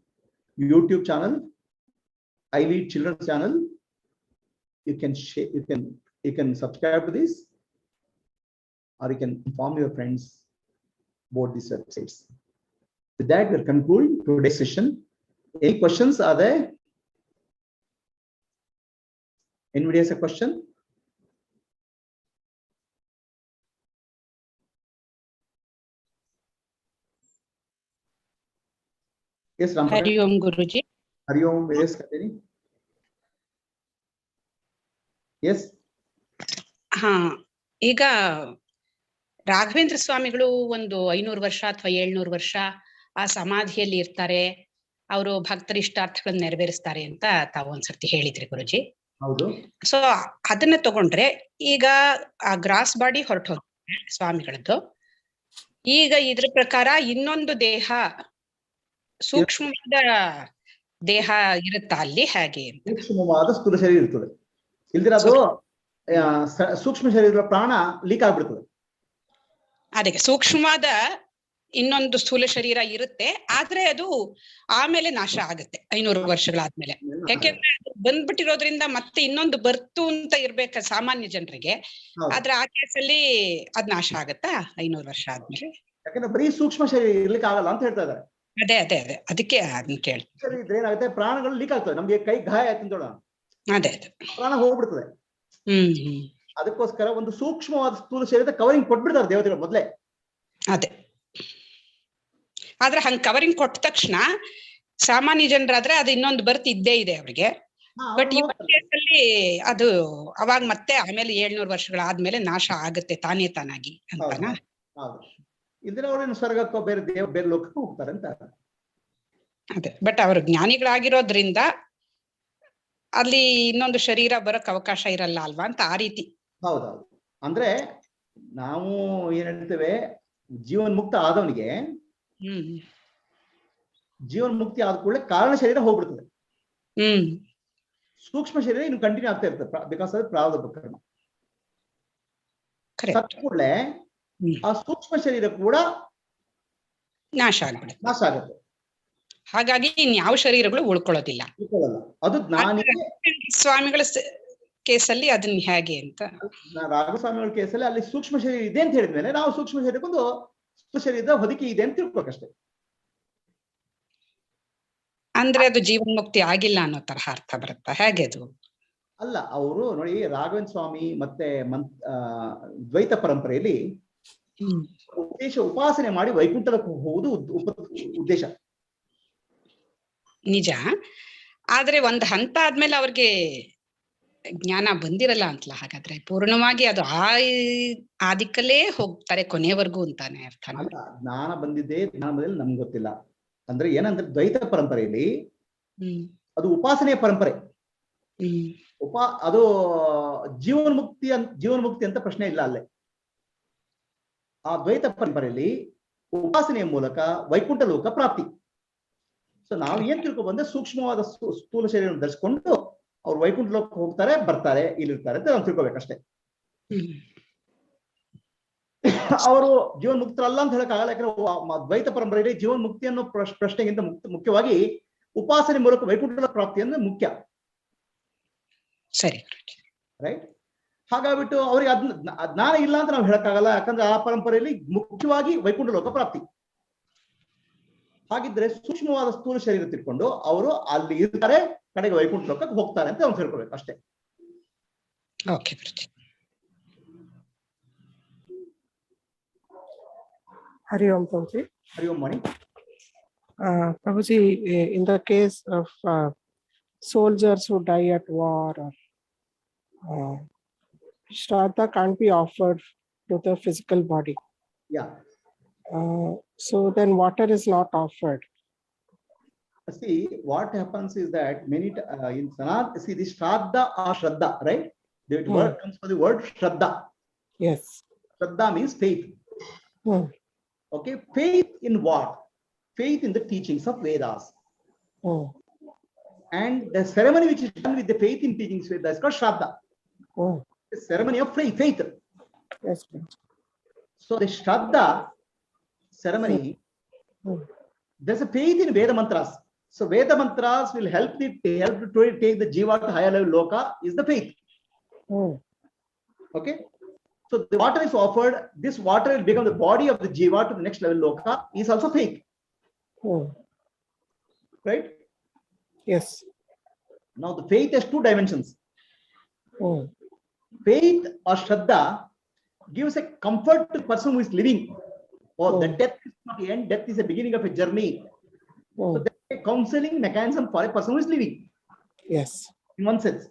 YouTube channel, I Lead Children's channel. You can share, you can subscribe to this, or you can inform your friends about these websites. With that, we'll conclude today's session. Any questions are there? Anybody has a question? Yes, Ram. Hari Om Guruji. Hari Om. Yes, continue. Yes. ಈಗ ರಾಘವೇಂದ್ರ ಸ್ವಾಮಿಗಳು ಒಂದು 500 ವರ್ಷ ಅಥವಾ 700 ವರ್ಷ ಆ ಸಮಾಧಿಯಲ್ಲಿ ಇರ್ತಾರೆ, ಅವರು ಭಕ್ತರ ಇಷ್ಟಾರ್ಥಗಳನ್ನ ನೆರವೇರಿಸ್ತಾರೆ ಅಂತ ತಾವು ಒಂದ್ಸರ್ತಿ ಹೇಳಿದ್ರಿ ಗುರುಜಿ. ಹೌದು. ಸೊ ಅದನ್ನ ತಗೊಂಡ್ರೆ ಈಗ ಆ ಗ್ರಾಸ್ ಬಾಡಿ ಹೊರಟು ಸ್ವಾಮಿಗಳದ್ದು, ಈಗ ಇದ್ರ ಪ್ರಕಾರ ಇನ್ನೊಂದು ದೇಹ, ಸೂಕ್ಷ್ಮವಾದ ದೇಹ ಇರುತ್ತಾ ಅಲ್ಲಿ ಹೇಗೆ ಅಂತ? ಸೂಕ್ಷ್ಮವಾದ ಸ್ಥೂಲ ಶರೀರ ಇರ್ತದೆ, ಇಲ್ದಿರ ಅದು ಸೂಕ್ಷ್ಮ ಶರೀರದ ಪ್ರಾಣ ಲೀಕ್ ಆಗ್ಬಿಡ್ತದೆ. ಅದಕ್ಕೆ ಸೂಕ್ಷ್ಮವಾದ ಇನ್ನೊಂದು ಸ್ಥೂಲ ಶರೀರ ಇರುತ್ತೆ, ಆದ್ರೆ ಅದು ಆಮೇಲೆ ನಾಶ ಆಗುತ್ತೆ 500 ವರ್ಷಗಳಾದ್ಮೇಲೆ. ಯಾಕೆಂದ್ರೆ ಅದು ಬಂದ್ಬಿಟ್ಟಿರೋದ್ರಿಂದ ಮತ್ತೆ ಇನ್ನೊಂದು ಬರ್ತು ಅಂತ ಇರ್ಬೇಕ ಸಾಮಾನ್ಯ ಜನರಿಗೆ, ಆದ್ರೆ ಆ ಕೇಸಲ್ಲಿ ಅದ್ ನಾಶ ಆಗತ್ತಾ 500 ವರ್ಷ ಆದ್ಮೇಲೆ? ಯಾಕಂದ್ರೆ ಬರೀ ಸೂಕ್ಷ್ಮ ಶರೀರ ಇರ್ಲಿಕ್ಕೆ ಆಗಲ್ಲ ಅಂತ ಹೇಳ್ತಾ ಇದ್ದಾರೆ. ಅದೇ ಅದೇ ಅದೇ ಅದಕ್ಕೆ ಅದನ್ನ ಕೇಳಿ. ಏನಾಗುತ್ತೆ, ಪ್ರಾಣಗಳು ಲೀಕ್ ಆಗ್ತವೆ. ನಮ್ಗೆ ಕೈ ಗಾಯ ಆಯ್ತು ಅಂತ ಹೇಳೋಣ, ಅದೇ ಅದೇ ಪ್ರಾಣ ಹೋಗ್ಬಿಡ್ತದೆ. ಅದಕ್ಕೋಸ್ಕರ ಒಂದು ಸೂಕ್ಷ್ಮವಾದ ಸ್ಥೂಲ ಶರೀರದ ಕವರಿಂಗ್ ಕೊಟ್ಬಿಡ್ತಾರೆ ದೇವತೆಗಳು ಮೊದಲೇ. ಅದೇ, ಆದ್ರೆ ಹಂಗ ಕವರಿಂಗ್ ಕೊಟ್ಟ ತಕ್ಷಣ ಸಾಮಾನ್ಯ ಜನರಾದ್ರೆ ಅದು ಇನ್ನೊಂದು ಬರ್ತ್ ಇದ್ದೇ ಇದೆ ಅವ್ರಿಗೆ. ಬಟ್ ಈ ಕೇಸಲ್ಲಿ ಅದು ಅವಾಗ ಮತ್ತೆ ಆಮೇಲೆ 700 ವರ್ಷಗಳಾದ್ಮೇಲೆ ನಾಶ ಆಗುತ್ತೆ ತಾನೇ ತಾನಾಗಿ ಅಂತಾನ? ಇದ್ರೆ ಅವ್ರೇನು ಸ್ವರ್ಗಕ್ಕೋ ಬೇರೆ ಲೋಕಕ್ಕೂ ಹೋಗ್ತಾರೆ ಅಂತ. ಅದೇ, ಬಟ್ ಅವರು ಜ್ಞಾನಿಗಳಾಗಿರೋದ್ರಿಂದ ಅಲ್ಲಿ ಇನ್ನೊಂದು ಶರೀರ ಬರಕ್ ಅವಕಾಶ ಇರಲ್ಲ ಅಲ್ವಾ ಅಂತ ಆ ರೀತಿ. ಹೌದೌದು. ಅಂದ್ರೆ ನಾವು ಏನ್ ಹೇಳ್ತೇವೆ, ಜೀವನ್ ಮುಕ್ತ ಆದವನಿಗೆ ಜೀವನ್ ಮುಕ್ತಿ ಆದ ಕೂಡಲೇ ಕಾರಣ ಶರೀರ ಹೋಗ್ಬಿಡ್ತದೆ. ಸೂಕ್ಷ್ಮ ಶರೀರ ಇನ್ನು ಕಂಟಿನ್ಯೂ ಆಗ್ತಾ ಇರ್ತದೆ, ಬಿಕಾಸ್ ಅದು ಪ್ರಾರಬ್ಧ ಕರ್ಮ. ಸತ್ತ ಕೂಡಲೇ ಆ ಸೂಕ್ಷ್ಮ ಶರೀರ ಕೂಡ ನಾಶ ಆಗುತ್ತೆ. ಹಾಗಾಗಿ ಇನ್ಯಾವ ಶರೀರಗಳು ಉಳ್ಕೊಳ್ಳೋದಿಲ್ಲ. ಅದು ಸ್ವಾಮಿಗಳ ಕೇಸಲ್ಲಿ ಅದನ್ನ ಹೇಗೆ ಅಂತ, ರಾಘಸ್ವಾಮಿಗಳ ಕೇಸಲ್ಲಿ ಅಲ್ಲಿ ಸೂಕ್ಷ್ಮ ಶರೀರ ಇದೆ ಅಂತ ಹೇಳಿದ್ಮೇಲೆ ನಾವು ಸೂಕ್ಷ್ಮ ಶರೀರಕ್ಕೊಂದು ಸ್ಥೂಲ ಶರೀರದ ಹೊದಿಕೆ ಇದೆ ಅಂತ ತಿಳ್ಕೊಬೇಕಷ್ಟೇ. ಅಂದ್ರೆ ಅದು ಜೀವನ್ಮುಕ್ತಿ ಆಗಿಲ್ಲ ಅನ್ನೋ ತರಹ ಅರ್ಥ ಬರುತ್ತಾ ಹೇಗೆ ಅದು? ಅಲ್ಲ, ಅವರು ನೋಡಿ, ರಾಘವೇಂದ್ರ ಸ್ವಾಮಿ ಮತ್ತೆ ದ್ವೈತ ಪರಂಪರೆಯಲ್ಲಿ ಉದ್ದೇಶ ಉಪಾಸನೆ ಮಾಡಿ ವೈಕುಂಠಕ್ಕೆ ಹೋಗುವುದು ಉದ್ದೇಶ ನಿಜ. ಆದ್ರೆ ಒಂದ್ ಹಂತ ಆದ್ಮೇಲೆ ಅವ್ರಿಗೆ ಜ್ಞಾನ ಬಂದಿರಲ್ಲ ಅಂತಲ್ಲ, ಹಾಗಾದ್ರೆ ಪೂರ್ಣವಾಗಿ ಅದು ಆ ದಿಕ್ಕಲ್ಲೇ ಹೋಗ್ತಾರೆ ಕೊನೆವರೆಗೂ ಅಂತಾನೆ ಅರ್ಥ? ಜ್ಞಾನ ಬಂದಿದೆ, ಜ್ಞಾನ ಬಂದಿಲ್ಲ ನಮ್ಗೆ ಗೊತ್ತಿಲ್ಲ. ಅಂದ್ರೆ ಏನಂದ್ರೆ ದ್ವೈತ ಪರಂಪರೆಯಲ್ಲಿ ಅದು ಉಪಾಸನೆಯ ಪರಂಪರೆ. ಅದು ಜೀವನ್ಮುಕ್ತಿ ಅಂತ ಪ್ರಶ್ನೆ ಇಲ್ಲ ಅಲ್ಲೇ. ಆ ದ್ವೈತ ಪರಂಪರೆಯಲ್ಲಿ ಉಪಾಸನೆಯ ಮೂಲಕ ವೈಕುಂಠ ಲೋಕ ಪ್ರಾಪ್ತಿ. ಸೊ ನಾವು ಏನ್ ತಿಳ್ಕೊಬಂದ್ರೆ ಸೂಕ್ಷ್ಮವಾದ ಸ್ಥೂಲ ಶರೀರ ಧರಿಸ್ಕೊಂಡು ಅವ್ರು ವೈಕುಂಠ ಲೋಕಕ್ಕೆ ಹೋಗ್ತಾರೆ, ಬರ್ತಾರೆ, ಇಲ್ಲಿರ್ತಾರೆ ಅಂತ ನಾವು ತಿಳ್ಕೊಬೇಕಷ್ಟೇ. ಅವರು ಜೀವನ್ ಮುಕ್ತರಲ್ಲ ಅಂತ ಹೇಳಕ್ಕಾಗಲ್ಲ. ಯಾಕಂದ್ರೆ ದ್ವೈತ ಪರಂಪರೆಯಲ್ಲಿ ಜೀವನ್ ಮುಕ್ತಿ ಅನ್ನೋ ಪ್ರಶ್ನೆಗಿಂತ ಮುಖ್ಯವಾಗಿ ಉಪಾಸನೆ ಮೂಲಕ ವೈಕುಂಠ ಪ್ರಾಪ್ತಿ ಅಂದ್ರೆ ಮುಖ್ಯ. ಸರಿ, ರೈಟ್. ಹಾಗಾಗ್ಬಿಟ್ಟು ಅವ್ರಿಗೆ ಜ್ಞಾನ ಇಲ್ಲ ಅಂತ ನಾವು ಹೇಳಕ್ಕಾಗಲ್ಲ, ಯಾಕಂದ್ರೆ ಆ ಪರಂಪರೆಯಲ್ಲಿ ಮುಖ್ಯವಾಗಿ ವೈಕುಂಠ ಲೋಕ ಪ್ರಾಪ್ತಿ. ಹಾಗಿದ್ರೆ ಸೂಕ್ಷ್ಮವಾದ ಸ್ಥೂಲ ಶರೀರ ತಿಳ್ಕೊಂಡು ಅವರು ಅಲ್ಲಿ ಇರ್ತಾರೆ, ಕಡೆಗೆ ವೈಕುಂಠ ಲೋಕಕ್ಕೆ ಹೋಗ್ತಾರೆ ಅಂತ ನಾವು ತಿಳ್ಕೊಬೇಕು ಅಷ್ಟೇ. Okay Guruji. Hari Om Prabhuji. Hari Om Mani. Prabhuji, in the case of soldiers who die at war, Shraddha can't be offered to the physical body. Yeah. So then water is not offered. See, what happens is that many in Sanat, see this Shraddha or Shraddha, right? The word comes from the word Shraddha. Yes. Shraddha means faith. Okay, faith in what? Faith in the teachings of Vedas. And the ceremony which is done with the faith in teachings of Vedas is called Shraddha. The ceremony of faith. Yes. So the Shraddha ceremony, there's a faith in Veda mantras. So Veda mantras will help to take the jiva to higher level loka is the faith. Okay. So the water is offered, this water will become the body of the jiva to the next level loka is also faith. Right? Yes. Now the faith has two dimensions. Faith or Shraddha gives a comfort to the person who is living. That death is not the end, death is the beginning of a journey. So that a counseling mechanism for a person who is living. Yes. In one sense.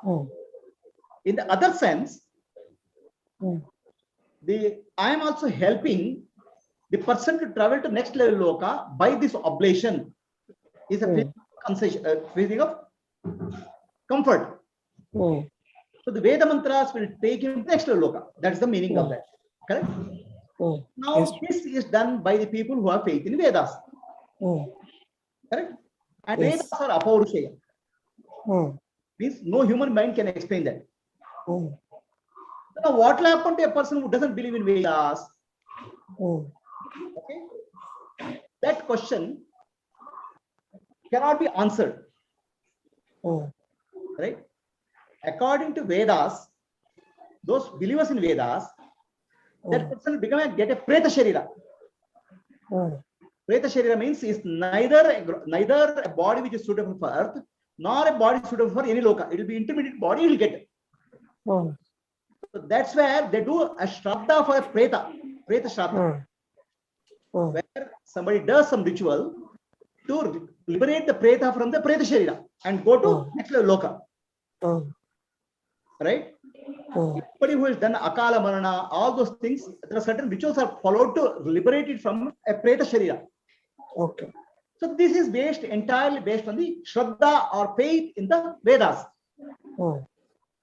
Mm. In the other sense, Mm. I am also helping the person to travel to next level loka by this oblation. Is a feeling of comfort. Mm. So the Veda mantras will take him to next level loka. That's the meaning of that. Correct? Mm. Now Yes. this is done by the people who have faith in Vedas. Mm. Correct? And Yes. Vedas are apaurushaya. Mm. Means no human mind can explain that. Mm. Now what will happen to a person who doesn't believe in Vedas? Mm. Okay? That question cannot be answered. Mm. Right? According to Vedas, those believers in Vedas, that person will get a preta sharira. Mm. Preta sharira means is neither a body which is suitable for earth, nor a body suitable for any loka. It will be intermediate body you will get. Mm. So that's where they do a shraddha for a preta shraddha, where somebody does some ritual to liberate the preta from the preta sharira and go to next level loka. Right? Anybody who has done akala marana, all those things, there are certain rituals are followed to liberate it from a preta sharira. Okay. So this is entirely based on the shraddha or faith in the Vedas.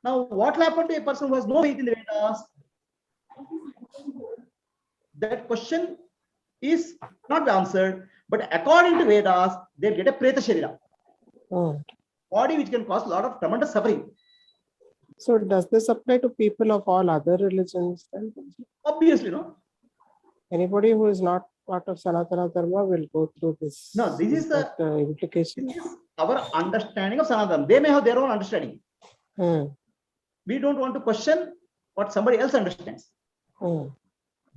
Now, what will happen to a person who has no faith in the Vedas? That question is not answered, but according to Vedas, they get a preta sharira, body which can cause a lot of tremendous suffering. So does this apply to people of all other religions then? Obviously, no. Anybody who is not part of Sanatana Dharma will go through this. No, this is the implication. This is our understanding of Sanatana. They may have their own understanding. We don't want to question what somebody else understands.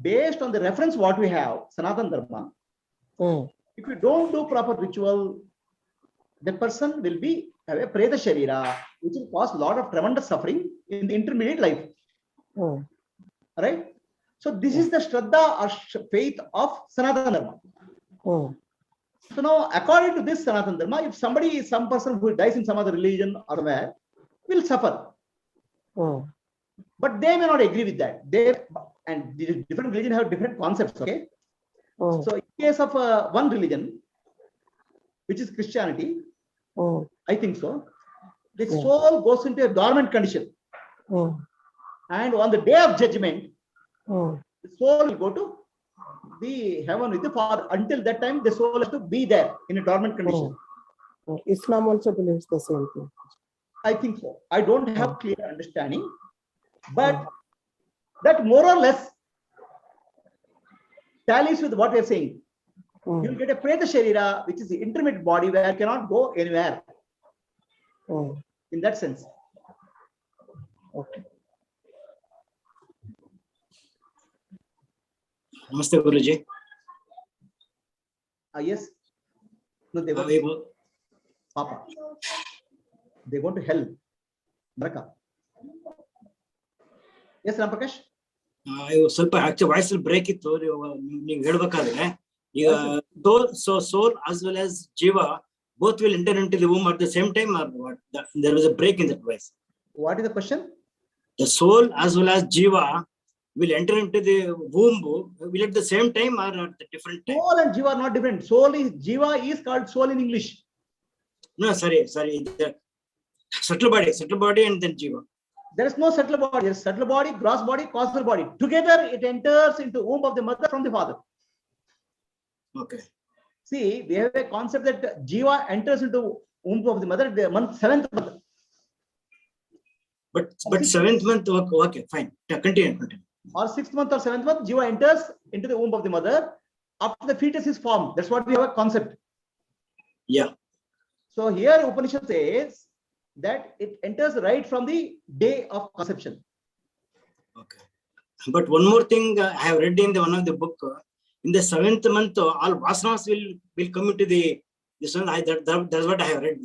Based on the reference what we have, Sanatana Dharma, if you don't do proper ritual, the person will have a preta sharira, which will cause a lot of tremendous suffering in the intermediate life. Right? So this is the shraddha or faith of Sanatana Dharma. So now, according to this Sanatana Dharma, if some person who dies in some other religion or where, will suffer. But they may not agree with that. And different religions have different concepts. Okay. So in case of one religion, which is Christianity, I think so, the soul goes into a dormant condition. And on the day of judgment, the soul will go to the heaven with the Father. Until that time, the soul has to be there in a dormant condition. Islam also believes the same thing. I think so. I don't have clear understanding, but that more or less tallies with what we are saying. You'll get a preta sharira, which is the intermediate body where you cannot go anywhere. In that sense. Okay. Namaste, Guruji. Yes. No, they were Papa. They go to hell. Baraka. Yes, Ramprakash. ಸ್ವಲ್ಪ actually voice break ಇತ್ತು ನೀವು ಹೇಳ್ಬೇಕಾದ್ರೆ ಈಗ soul as well as jiva both will enter into the womb at the same time, or what? There was a break in that voice. What is the question? The soul as well as jiva will enter into the womb will at the same time or at the different time? Soul and jiva are not different. Jiva is called soul in English. No, sorry. The subtle body and then jiva. There is no subtle body. There is subtle body, gross body, causal body. Together it enters into womb of the mother from the father. Okay. See, we have a concept that jiva enters into womb of the mother the month 7th month. But 7th month, okay, fine. Continue. Or 6th month or 7th month, jiva enters into the womb of the mother after the fetus is formed. That's what we have a concept. Yeah. So here Upanishad says that it enters right from the day of conception. Okay. But one more thing I have read in one of the book, in the 7th month, all vasanas will come into this one. That's what I have read.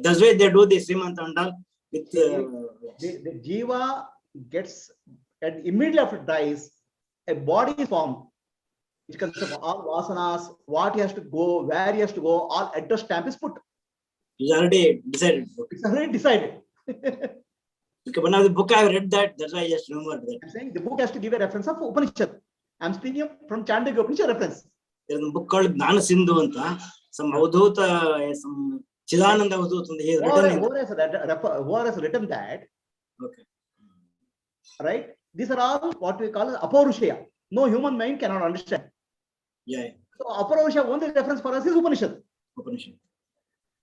That's why they do the Srimant and all. With the jiva gets, and immediately after it dies, a body is formed. which consists of all vasanas, what he has to go, where he has to go, all address stamp is put. It's already decided. It's already decided. Okay, one of the book I have read that. That's why I just remembered that. I'm saying the book has to give a reference of Upanishad. I'm speaking from Chandogya Upanishad reference. There's a book called Gnana Sindhu anta. Some Avadhuta, some Chidananda Avadhuta. He has Who has written that? Okay. Right? These are all what we call as apaurushaya. No human mind cannot understand. Yeah. So apaurushaya, only reference for us is Upanishad. Upanishad.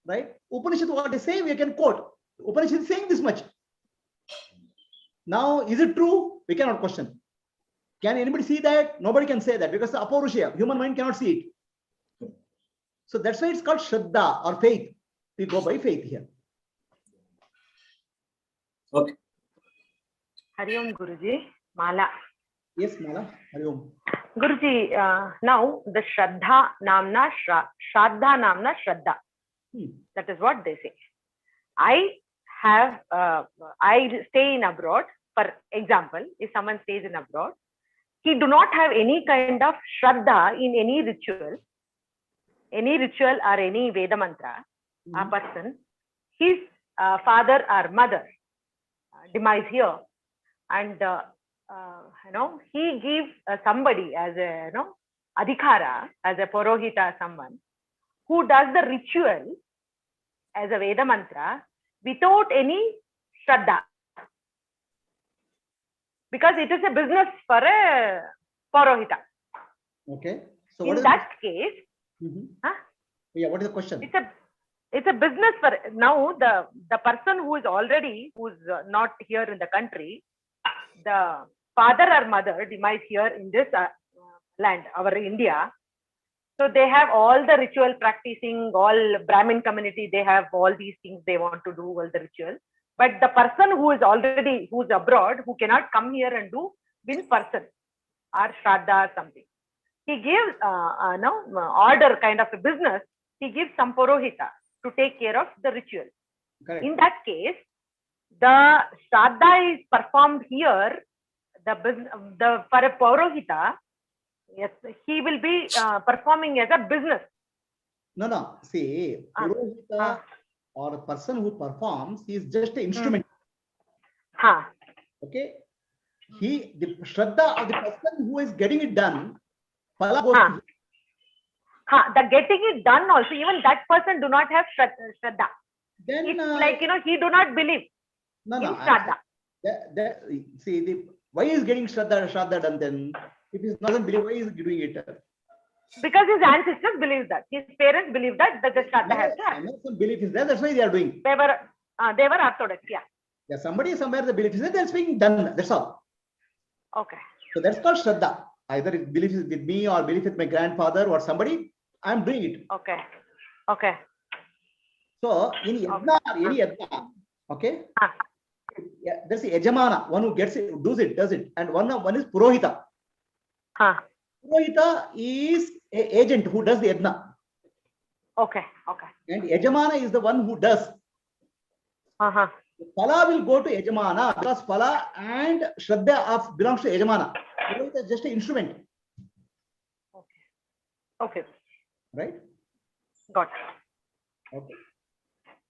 Right? Upanishad, what they say, we can quote. Upanishad is saying this much. Now, is it true? We cannot question. Can anybody see that? Nobody can say that because the apaurushaya, human mind cannot see it. So that's why it's called Shraddha or faith. We go by faith here. Okay. Hari Om Guruji, Mala. Yes, Mala. Hari Om. Guruji, now the Shraddha Namna Shraddha. That is what they say. I stay in abroad. For example, if someone stays in abroad, he do not have any kind of Shraddha in any ritual or any Veda mantra. A person, his father or mother demise here, and he gives somebody as a adhikara, as a Purohita, someone who does the ritual as a Veda mantra without any Shraddha, because it is a business for a Purohita. Okay. So in that case, yeah, what is the question? It's a business for now. The person who's not here in the country, the father or mother demise here in this land, our India. So they have all the ritual practicing, all Brahmin community, they have all these things they want to do, all the ritual. But the person who's abroad, who cannot come here and do in person or Shraddha or something, he gives order kind of a business. He gives some Purohita to take care of the ritual. Correct. In that case, the Shraddha is performed here. For a Purohita, yes, he will be performing as a business. No. See, Purohita or a person who performs, he is just an instrument. Okay. The Shraddha of the person who is getting it done, phala goes to him. The getting it done also, even that person do not have Shraddha. Then it's like, he do not believe in Shraddha. See, why is getting Shraddha done then? If he doesn't believe, why is he doing it? Because his ancestors believe that. His parents believe that the Shraddha has to happen. Some belief is there, that's why they are doing. They were orthodox, yeah. Yeah, somebody somewhere the belief is there, that's being done, that's all. Okay. So that's called Shraddha. Either it belief is with me or belief with my grandfather or somebody, I am doing it. Okay. Okay. So in yajna, any yajna, okay? Yeah, there's a yajamana, one who gets it, does it, and one is Purohita. Purohita is an agent who does the yajna. Okay. Okay. And yajamana is the one who does. Phala will go to yajamana because phala and Shraddha belongs to yajamana. Purohita is just an instrument. Okay. Right? Got it. Okay.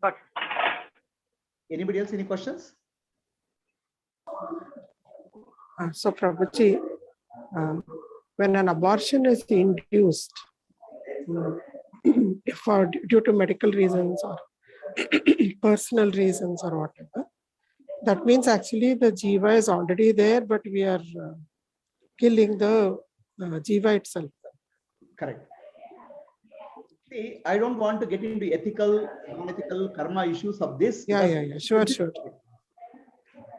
Got it. Anybody else, any questions? So Prabhuji, when an abortion is induced, due to medical reasons or personal reasons or whatever, that means actually the jiva is already there, but we are killing the jiva itself. Correct. See, I don't want to get into ethical, non-ethical karma issues of this. Yeah. Sure.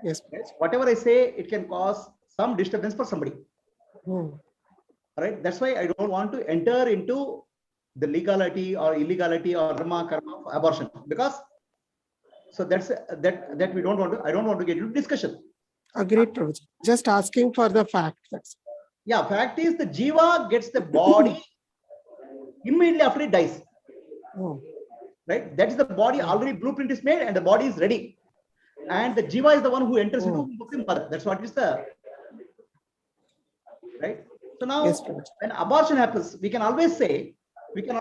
Yes. Whatever I say, it can cause some disturbance for somebody. Right? That's why I don't want to enter into the legality or illegality or karma of abortion, because so that's that we don't want to. I don't want to get into discussion. Agreed, Prabhuji. Just asking for the fact. Yeah, fact is the jiva gets the body immediately after it dies. Right? That is the body, already blueprint is made and the body is ready. And the jiva is the one who enters into Mukti Mother. That's what is the right. So now, Yes, Prabhuji. when abortion happens, we can always say, we can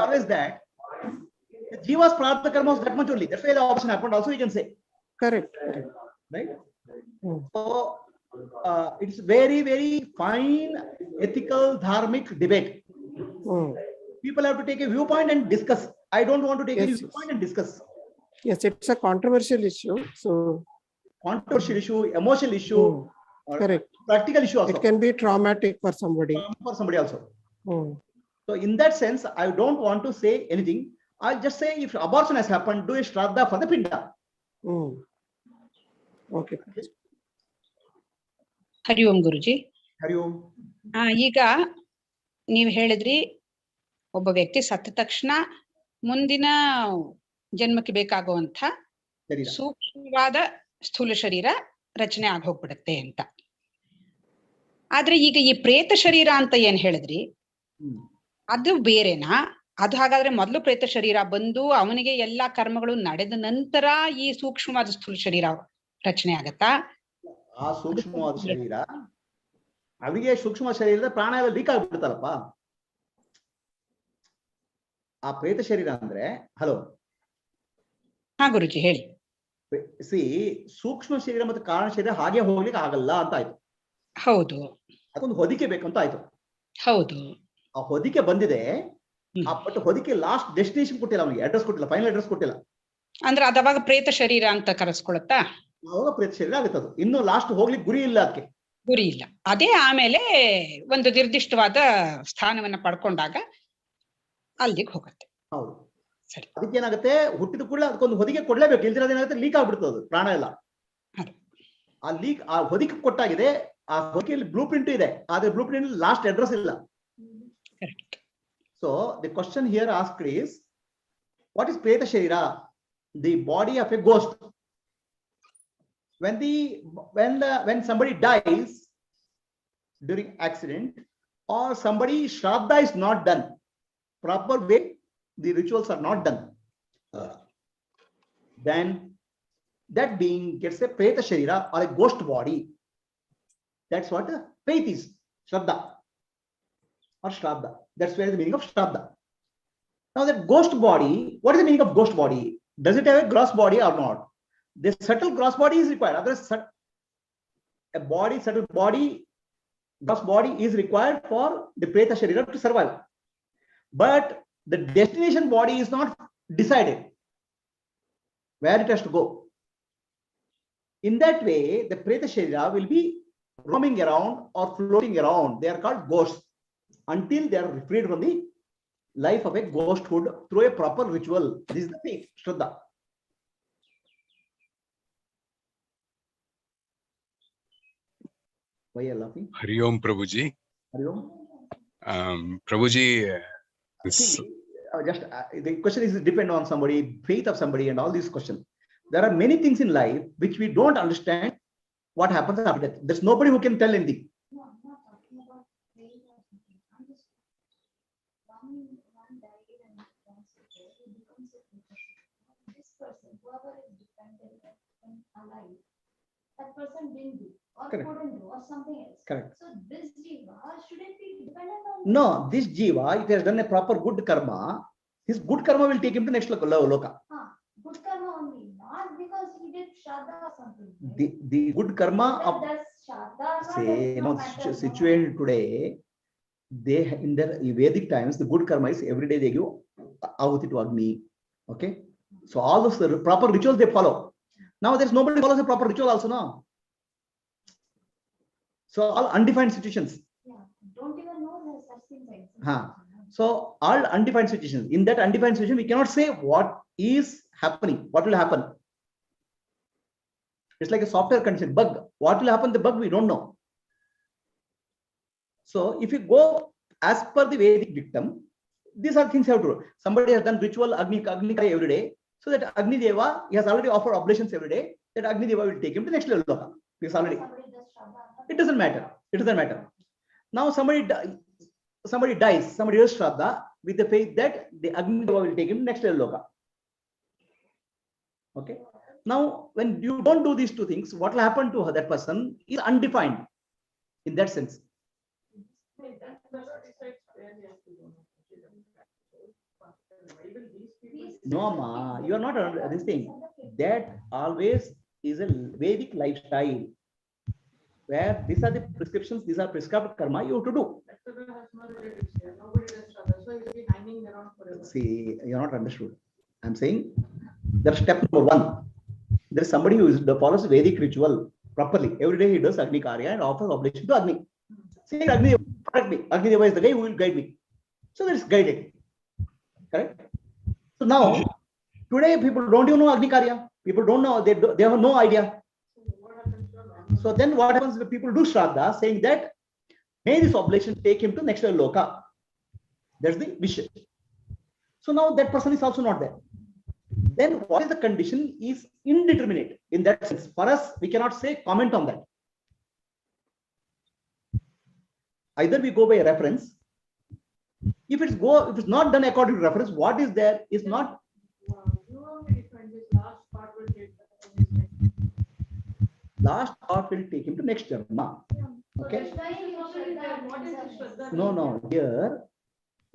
always that the jiva's prarabdha karma was that much only. That's why the abortion happened. Also, we can say, Correct. Correct. right? Hmm. So it's very, very fine ethical dharmic debate. Hmm. People have to take a viewpoint and discuss. I don't want to take any Yes, viewpoint and discuss. Yes, it's a controversial issue. So, Controversial issue, emotional issue, or correct. practical issue also. It can be traumatic for somebody. For somebody also. Hmm. So in that sense, I don't want to say anything. I'll just say if abortion has happened, do a shraddha for the pinda. Hmm. Okay. Hari Om Guruji. Hari Om. ಈಗ ನೀವು ಹೇಳಿದ್ರಿ ಒಬ್ಬ ವ್ಯಕ್ತಿ ಸತ್ತ ತಕ್ಷಣ ಮುಂದಿನ ಜನ್ಮಕ್ಕೆ ಬೇಕಾಗುವಂತ ಸೂಕ್ಷ್ಮವಾದ ಸ್ಥೂಲ ಶರೀರ ರಚನೆ ಆಗಿ ಹೋಗ್ಬಿಡುತ್ತೆ ಅಂತ. ಆದ್ರೆ ಈಗ ಈ ಪ್ರೇತ ಶರೀರ ಅಂತ ಏನ್ ಹೇಳಿದ್ರಿ, ಅದು ಬೇರೆನಾ? ಅದು ಹಾಗಾದ್ರೆ ಮೊದಲು ಪ್ರೇತ ಶರೀರ ಬಂದು ಅವನಿಗೆ ಎಲ್ಲಾ ಕರ್ಮಗಳು ನಡೆದ ನಂತರ ಈ ಸೂಕ್ಷ್ಮವಾದ ಸ್ಥೂಲ ಶರೀರ ರಚನೆ ಆಗತ್ತಾ? ಆ ಸೂಕ್ಷ್ಮವಾದ ಶರೀರ ಅವಿಗೆ ಸೂಕ್ಷ್ಮ ಶರೀರದ ಪ್ರಾಣ ಎಲ್ಲ ಲೀಕ್ ಆಗ್ಬಿಡ್ತಲ್ಲಪ್ಪ. ಆ ಪ್ರೇತ ಶರೀರ ಅಂದ್ರೆ ಹಲೋ. ಹಾ ಗುರುಜಿ ಹೇಳಿ. ಸೂಕ್ಷ್ಮ ಶರೀರ ಮತ್ತು ಕಾರಣ ಶರೀರ ಹಾಗೆ ಹೋಗ್ಲಿಕ್ಕೆ ಆಗಲ್ಲ ಅಂತ ಆಯ್ತು. ಹೌದು. ಅದೊಂದು ಹೊದಿಕೆ ಬೇಕಂತ ಆಯ್ತು. ಹೌದು. ಆ ಹೊದಿಕೆ ಬಂದಿದೆ. ಬಟ್ ಹೊದಿಕೆ ಲಾಸ್ಟ್ ಡೆಸ್ಟಿನೇಷನ್ ಕೊಟ್ಟಿಲ್ಲ, ಅವನಿಗೆ ಅಡ್ರೆಸ್ ಕೊಟ್ಟಿಲ್ಲ, ಫೈನಲ್ ಅಡ್ರೆಸ್ ಕೊಟ್ಟಿಲ್ಲ. ಅಂದ್ರೆ ಅವಾಗ ಪ್ರೇತ ಶರೀರ ಅಂತ ಕರೆಸ್ಕೊಳತ್ತಾ? ಅವಾಗ ಪ್ರೇತ ಶರೀರ ಆಗುತ್ತೆ. ಅದು ಇನ್ನು ಲಾಸ್ಟ್ ಹೋಗ್ಲಿಕ್ಕೆ ಗುರಿ ಇಲ್ಲ, ಅದಕ್ಕೆ ಗುರಿ ಇಲ್ಲ. ಅದೇ ಆಮೇಲೆ ಒಂದು ನಿರ್ದಿಷ್ಟವಾದ ಸ್ಥಾನವನ್ನ ಪಡ್ಕೊಂಡಾಗ ಅಲ್ಲಿಗೆ ಹೋಗುತ್ತೆ. ಹೌದು, ಸರಿ. ಅದಕ್ಕೆ ಏನಾಗುತ್ತೆ, ಹುಟ್ಟಿದ ಕೂಡಲೇ ಅದಕ್ಕೊಂದು ಹೊದಿಕೆ ಕೊಡ್ಲೇಬೇಕು, ಇಲ್ದಿರೋದು ಏನಾಗುತ್ತೆ, ಲೀಕ್ ಆಗ್ಬಿಡ್ತದೆ ಅದು ಪ್ರಾಣ ಎಲ್ಲ. ಆ ಲೀಕ್, ಆ ಹೊದಿಕೆ ಕೊಟ್ಟಾಗಿದೆ, ಆ ಹೊದಿಕೆಯಲ್ಲಿ ಬ್ಲೂ ಪ್ರಿಂಟ್ ಇದೆ, ಆದ್ರೆ ಬ್ಲೂ ಪ್ರಿಂಟ್ ಲಾಸ್ಟ್ ಅಡ್ರೆಸ್ ಇಲ್ಲ. So the question here asked is, what is preta sharira? The body of a ghost. When somebody dies during accident, or somebody shraddha is not done proper way, the rituals are not done, then that being gets a preta sharira or a ghost body. That's what faith is, shraddha or shraddha. That's where the meaning of shraddha. Now that ghost body, what is the meaning of ghost body? Does it have a gross body or not? The subtle gross body is required. Otherwise, a body, subtle body, gross body is required for the preta sharira to survive. But the destination body is not decided where it has to go. In that way, the preta sharira will be roaming around or floating around. They are called ghosts until they are freed from the life of a ghosthood through a proper ritual. This is the faith, Shraddha. Why are you laughing? Hari Om Prabhuji. Hari Om. Prabhuji, just the question is depend on somebody, faith of somebody, and all these questions. There are many things in life which we don't understand what happens after death. There's nobody who can tell anything. No, I'm not talking about faith or something. I'm just one died and wants to go, he becomes a person. This person, whoever is dependent and alive, that person didn't do or Correct. couldn't do or something else. Correct. So this jiva shouldn't be dependent on. No, this jiva, if he has done a proper good karma, his good karma will take him to next loka. Good karma only, not because he did shraddha or something. The good karma of say, situation today, they in the Vedic times, the good karma is every day they give ahuti to Agni. Okay, so all those proper rituals they follow. Now there's nobody follows a proper ritual also now. So all undefined situations. Yeah, don't even know there's such things like. So all undefined situations. In that undefined situation, we cannot say what is happening, what will happen. It's like a software condition, bug. What will happen, the bug, we don't know. So if you go as per the Vedic dictum, these are things you have to do. Somebody has done ritual Agni Kari every day, so that Agni Deva, he has already offered oblations every day, that Agni Deva will take him to next level loka. Because already, it doesn't matter. It doesn't matter. Now somebody dies, somebody does Shraddha with the faith that the Agni Deva will take him to next level loka. Okay. Now, when you don't do these two things, what will happen to that person is undefined in that sense. No, ma, you are not this thing. That always is a Vedic lifestyle where these are the prescriptions, these are prescribed karma you have to do. See, you're not understood. I'm saying there's step number one. There's somebody who follows Vedic ritual properly. Every day he does Agni Karya and offers oblation to Agni. Saying Agni, protect me. Agni Deva is the guy who will guide me. So that's guided. Correct? So now, today people don't even know Agni Karya. People don't know, they have no idea. So then what happens when people do Shraddha, saying that may this oblation take him to next level loka. That's the wish. So now that person is also not there. Then what is the condition is indeterminate in that sense. For us, we cannot say comment on that. Either we go by a reference. If it's not done according to reference, what is there is not. Last thought will take him to next Dharma. Okay. No. Here,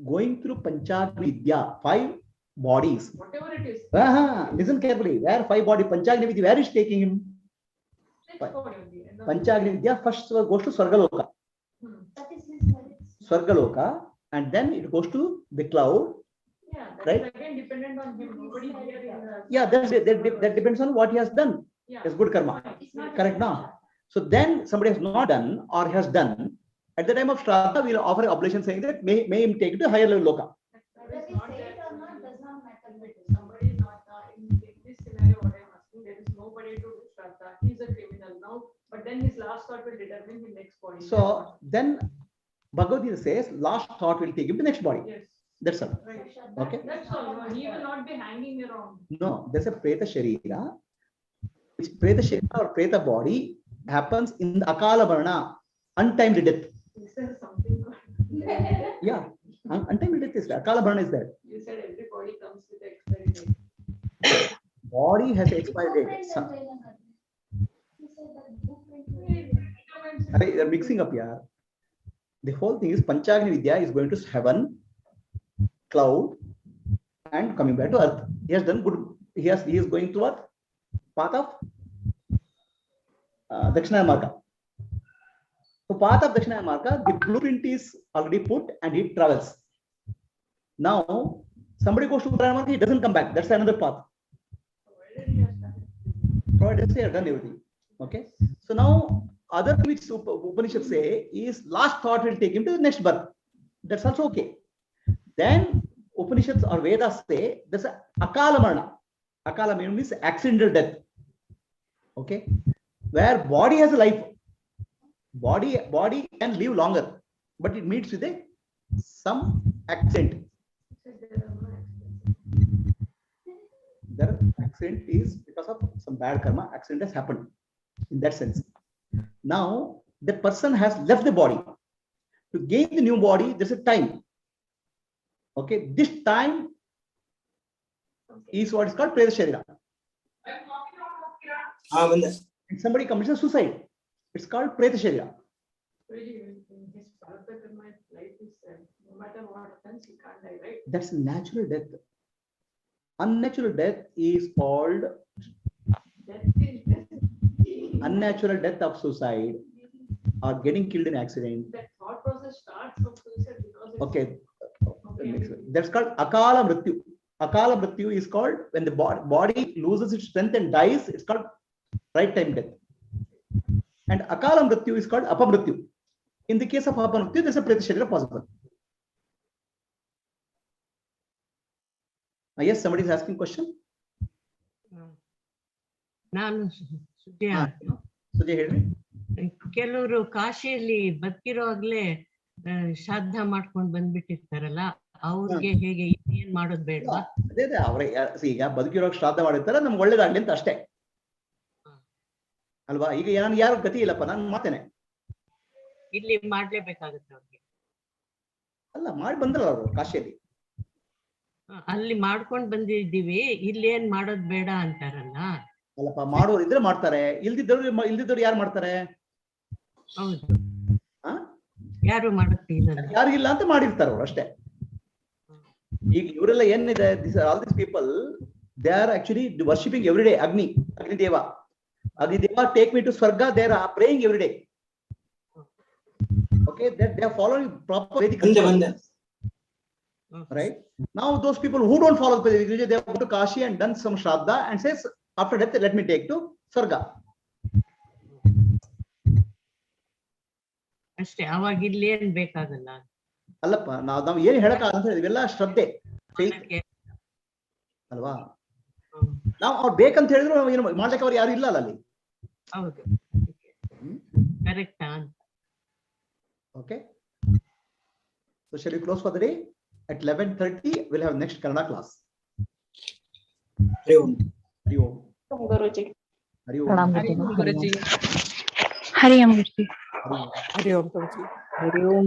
going through Panchagni Vidya, 5 bodies. Whatever it is. Listen carefully. Where 5 body Panchagni Vidya, where is taking him? Panchagni Vidya first goes to Swargaloka. Swargaloka, and then it goes to the cloud. Yeah, that's right? Again dependent on him. Nobody here in the... Yeah, that depends on what he has done. Yeah. It's good karma. Correct now. So then somebody has not done or has done. At the time of Shraddha, we will offer an oblation saying that may him take it to higher level loka. Whether we say it or not does not matter. Somebody is not in this scenario. What I'm asking, there is nobody to do Shraddha. He's a criminal now, but then his last thought will determine his next body. So then Bhagavad Gita says last thought will take him to next body. Yes. That's all. Right. Okay. That's all. No, he will not be hanging around. No, there's a Preta Sharira. Which Preta Sharira or Preta body happens in the Akala Varna, untimely death. This is something. Yeah, untimely death is there. Akala Varna is there. You said every body comes with the expiry date. Body has an expiry date. They're mixing up here. The whole thing is Panchagni Vidya is going to heaven, cloud, and coming back to earth. He has done good. He is going to what? Path of Dakshina Marga. So path of Dakshina Marga, the blueprint is already put and he travels. Now somebody goes to Uttara Marga, he doesn't come back. That's another path. Provided they have done everything. Okay. So now other which Upanishads say is last thought will take him to the next birth. That's also okay. Then Upanishads or Vedas say there's a Akala Marna. Akala means accidental death. Okay. Where body has a life. Body can live longer, but it meets with some accident. The accident is because of some bad karma. Accident has happened in that sense. Now the person has left the body. To gain the new body, there's a time. Okay, this time is what is called Preta Sharira. If somebody commits a suicide, it's called Preta Sharira. No matter what happens, he can't die, right? That's natural death. Unnatural death is called unnatural death of suicide or getting killed in accident. That thought process starts of suicide because it's Okay. That's called Akala Mrityu. Akala Mrityu is called when the body loses its strength and dies, it's called right time death. And Akala Mrityu is called Apamrityu. In the case of Apamrityu, there's a Preta Sharira possible. Yes, somebody is asking question. Sujay, ಹೇಳ್ರಿ. ಕೆಲವರು ಕಾಶಿಯಲ್ಲಿ ಬದುಕಿರೋವಾಗ್ಲೇ ಶ್ರಾದ್ದ ಮಾಡ್ಕೊಂಡು ಬಂದ್ಬಿಟ್ಟಿರ್ತಾರಲ್ಲ, ಅವ್ರಿಗೆ ಹೇಗೆ ಏನ್ ಮಾಡೋದ್ ಬೇಡವಾ? ಅದೇ ಅವ್ರ ಈಗ ಬದುಕಿರೋ ಶ್ರಾದ್ದ ಮಾಡಿರ್ತಾರೆ, ನಮ್ಗೆ ಒಳ್ಳೇದಾಗ್ಲಿ ಅಂತ ಅಷ್ಟೇ ಅಲ್ವಾ? ಈಗ ನಾನು ಯಾರು ಗತಿ ಇಲ್ಲಪ್ಪ, ನಾನು ಮಾಡ್ತೇನೆ. ಇಲ್ಲಿ ಮಾಡ್ಲೇಬೇಕಾಗುತ್ತೆ ಅವ್ರಿಗೆ. ಅಲ್ಲ, ಮಾಡಿ ಬಂದ್ರಲ್ಲ ಅವರು ಕಾಶಿಯಲ್ಲಿ. ಅಲ್ಲಿ ಮಾಡ್ಕೊಂಡ್ ಬಂದಿದ್ದೀವಿ, ಇಲ್ಲಿ ಏನ್ ಮಾಡೋದ್ ಬೇಡ ಅಂತಾರಲ್ಲ. ಅಲ್ಲಪ್ಪ, ಮಾಡೋರು ಇದ್ರೆ ಮಾಡ್ತಾರೆ, ಇಲ್ದಿದ್ದವ್ರು ಯಾರು ಮಾಡ್ತಾರೆ? ಹೌದು. ಯಾರು ಮಾಡಕ್ತಿಲ್ಲ. ಯಾರಿಗಿಲ್ಲ ಅಂತ ಮಾಡಿರ್ತಾರೆ ಅವ್ರು ಅಷ್ಟೇ. ಈಗ ಇವರೆಲ್ಲ ಏನಿದೆ, all this people they are actually worshipping every day Agnideva. Agnideva, take me to Swarga. They are praying every day. Okay, that they are following proper Vedic culture. Right now, those people who don't follow the Vedic culture, they have gone to Kashi and done some Shraddha and says, after death, let me take to Swarga. ಅಷ್ಟೇ, ಅವಾಗ ಇಲ್ಲಿ ಏನ್ ಬೇಕಾಗಲ್ಲ. ಅಲ್ಲಪ್ಪ, ನಾವು ಏನ್ ಹೇಳಕ್ಕಾಗಲ್ಲ, ಇವೆಲ್ಲ ಶ್ರದ್ಧೆ, ಅಲ್ವಾ? ನಾವು ಅವ್ರು ಬೇಕಂತ ಹೇಳಿದ್ರು ಏನು ಮಾಡ್ಲಿಕ್ಕೆ ಅವ್ರು ಯಾರು ಇಲ್ಲ ಅಲ್ಲಿ. ಹೌದು, correct. Okay, so shall we close for the day? At 11:30 we'll have next Kannada class. Hari Om. Hari Om. Guruji. Hari Om. Guruji. Hari Om Guruji. Hari Om Guruji. Hari Om.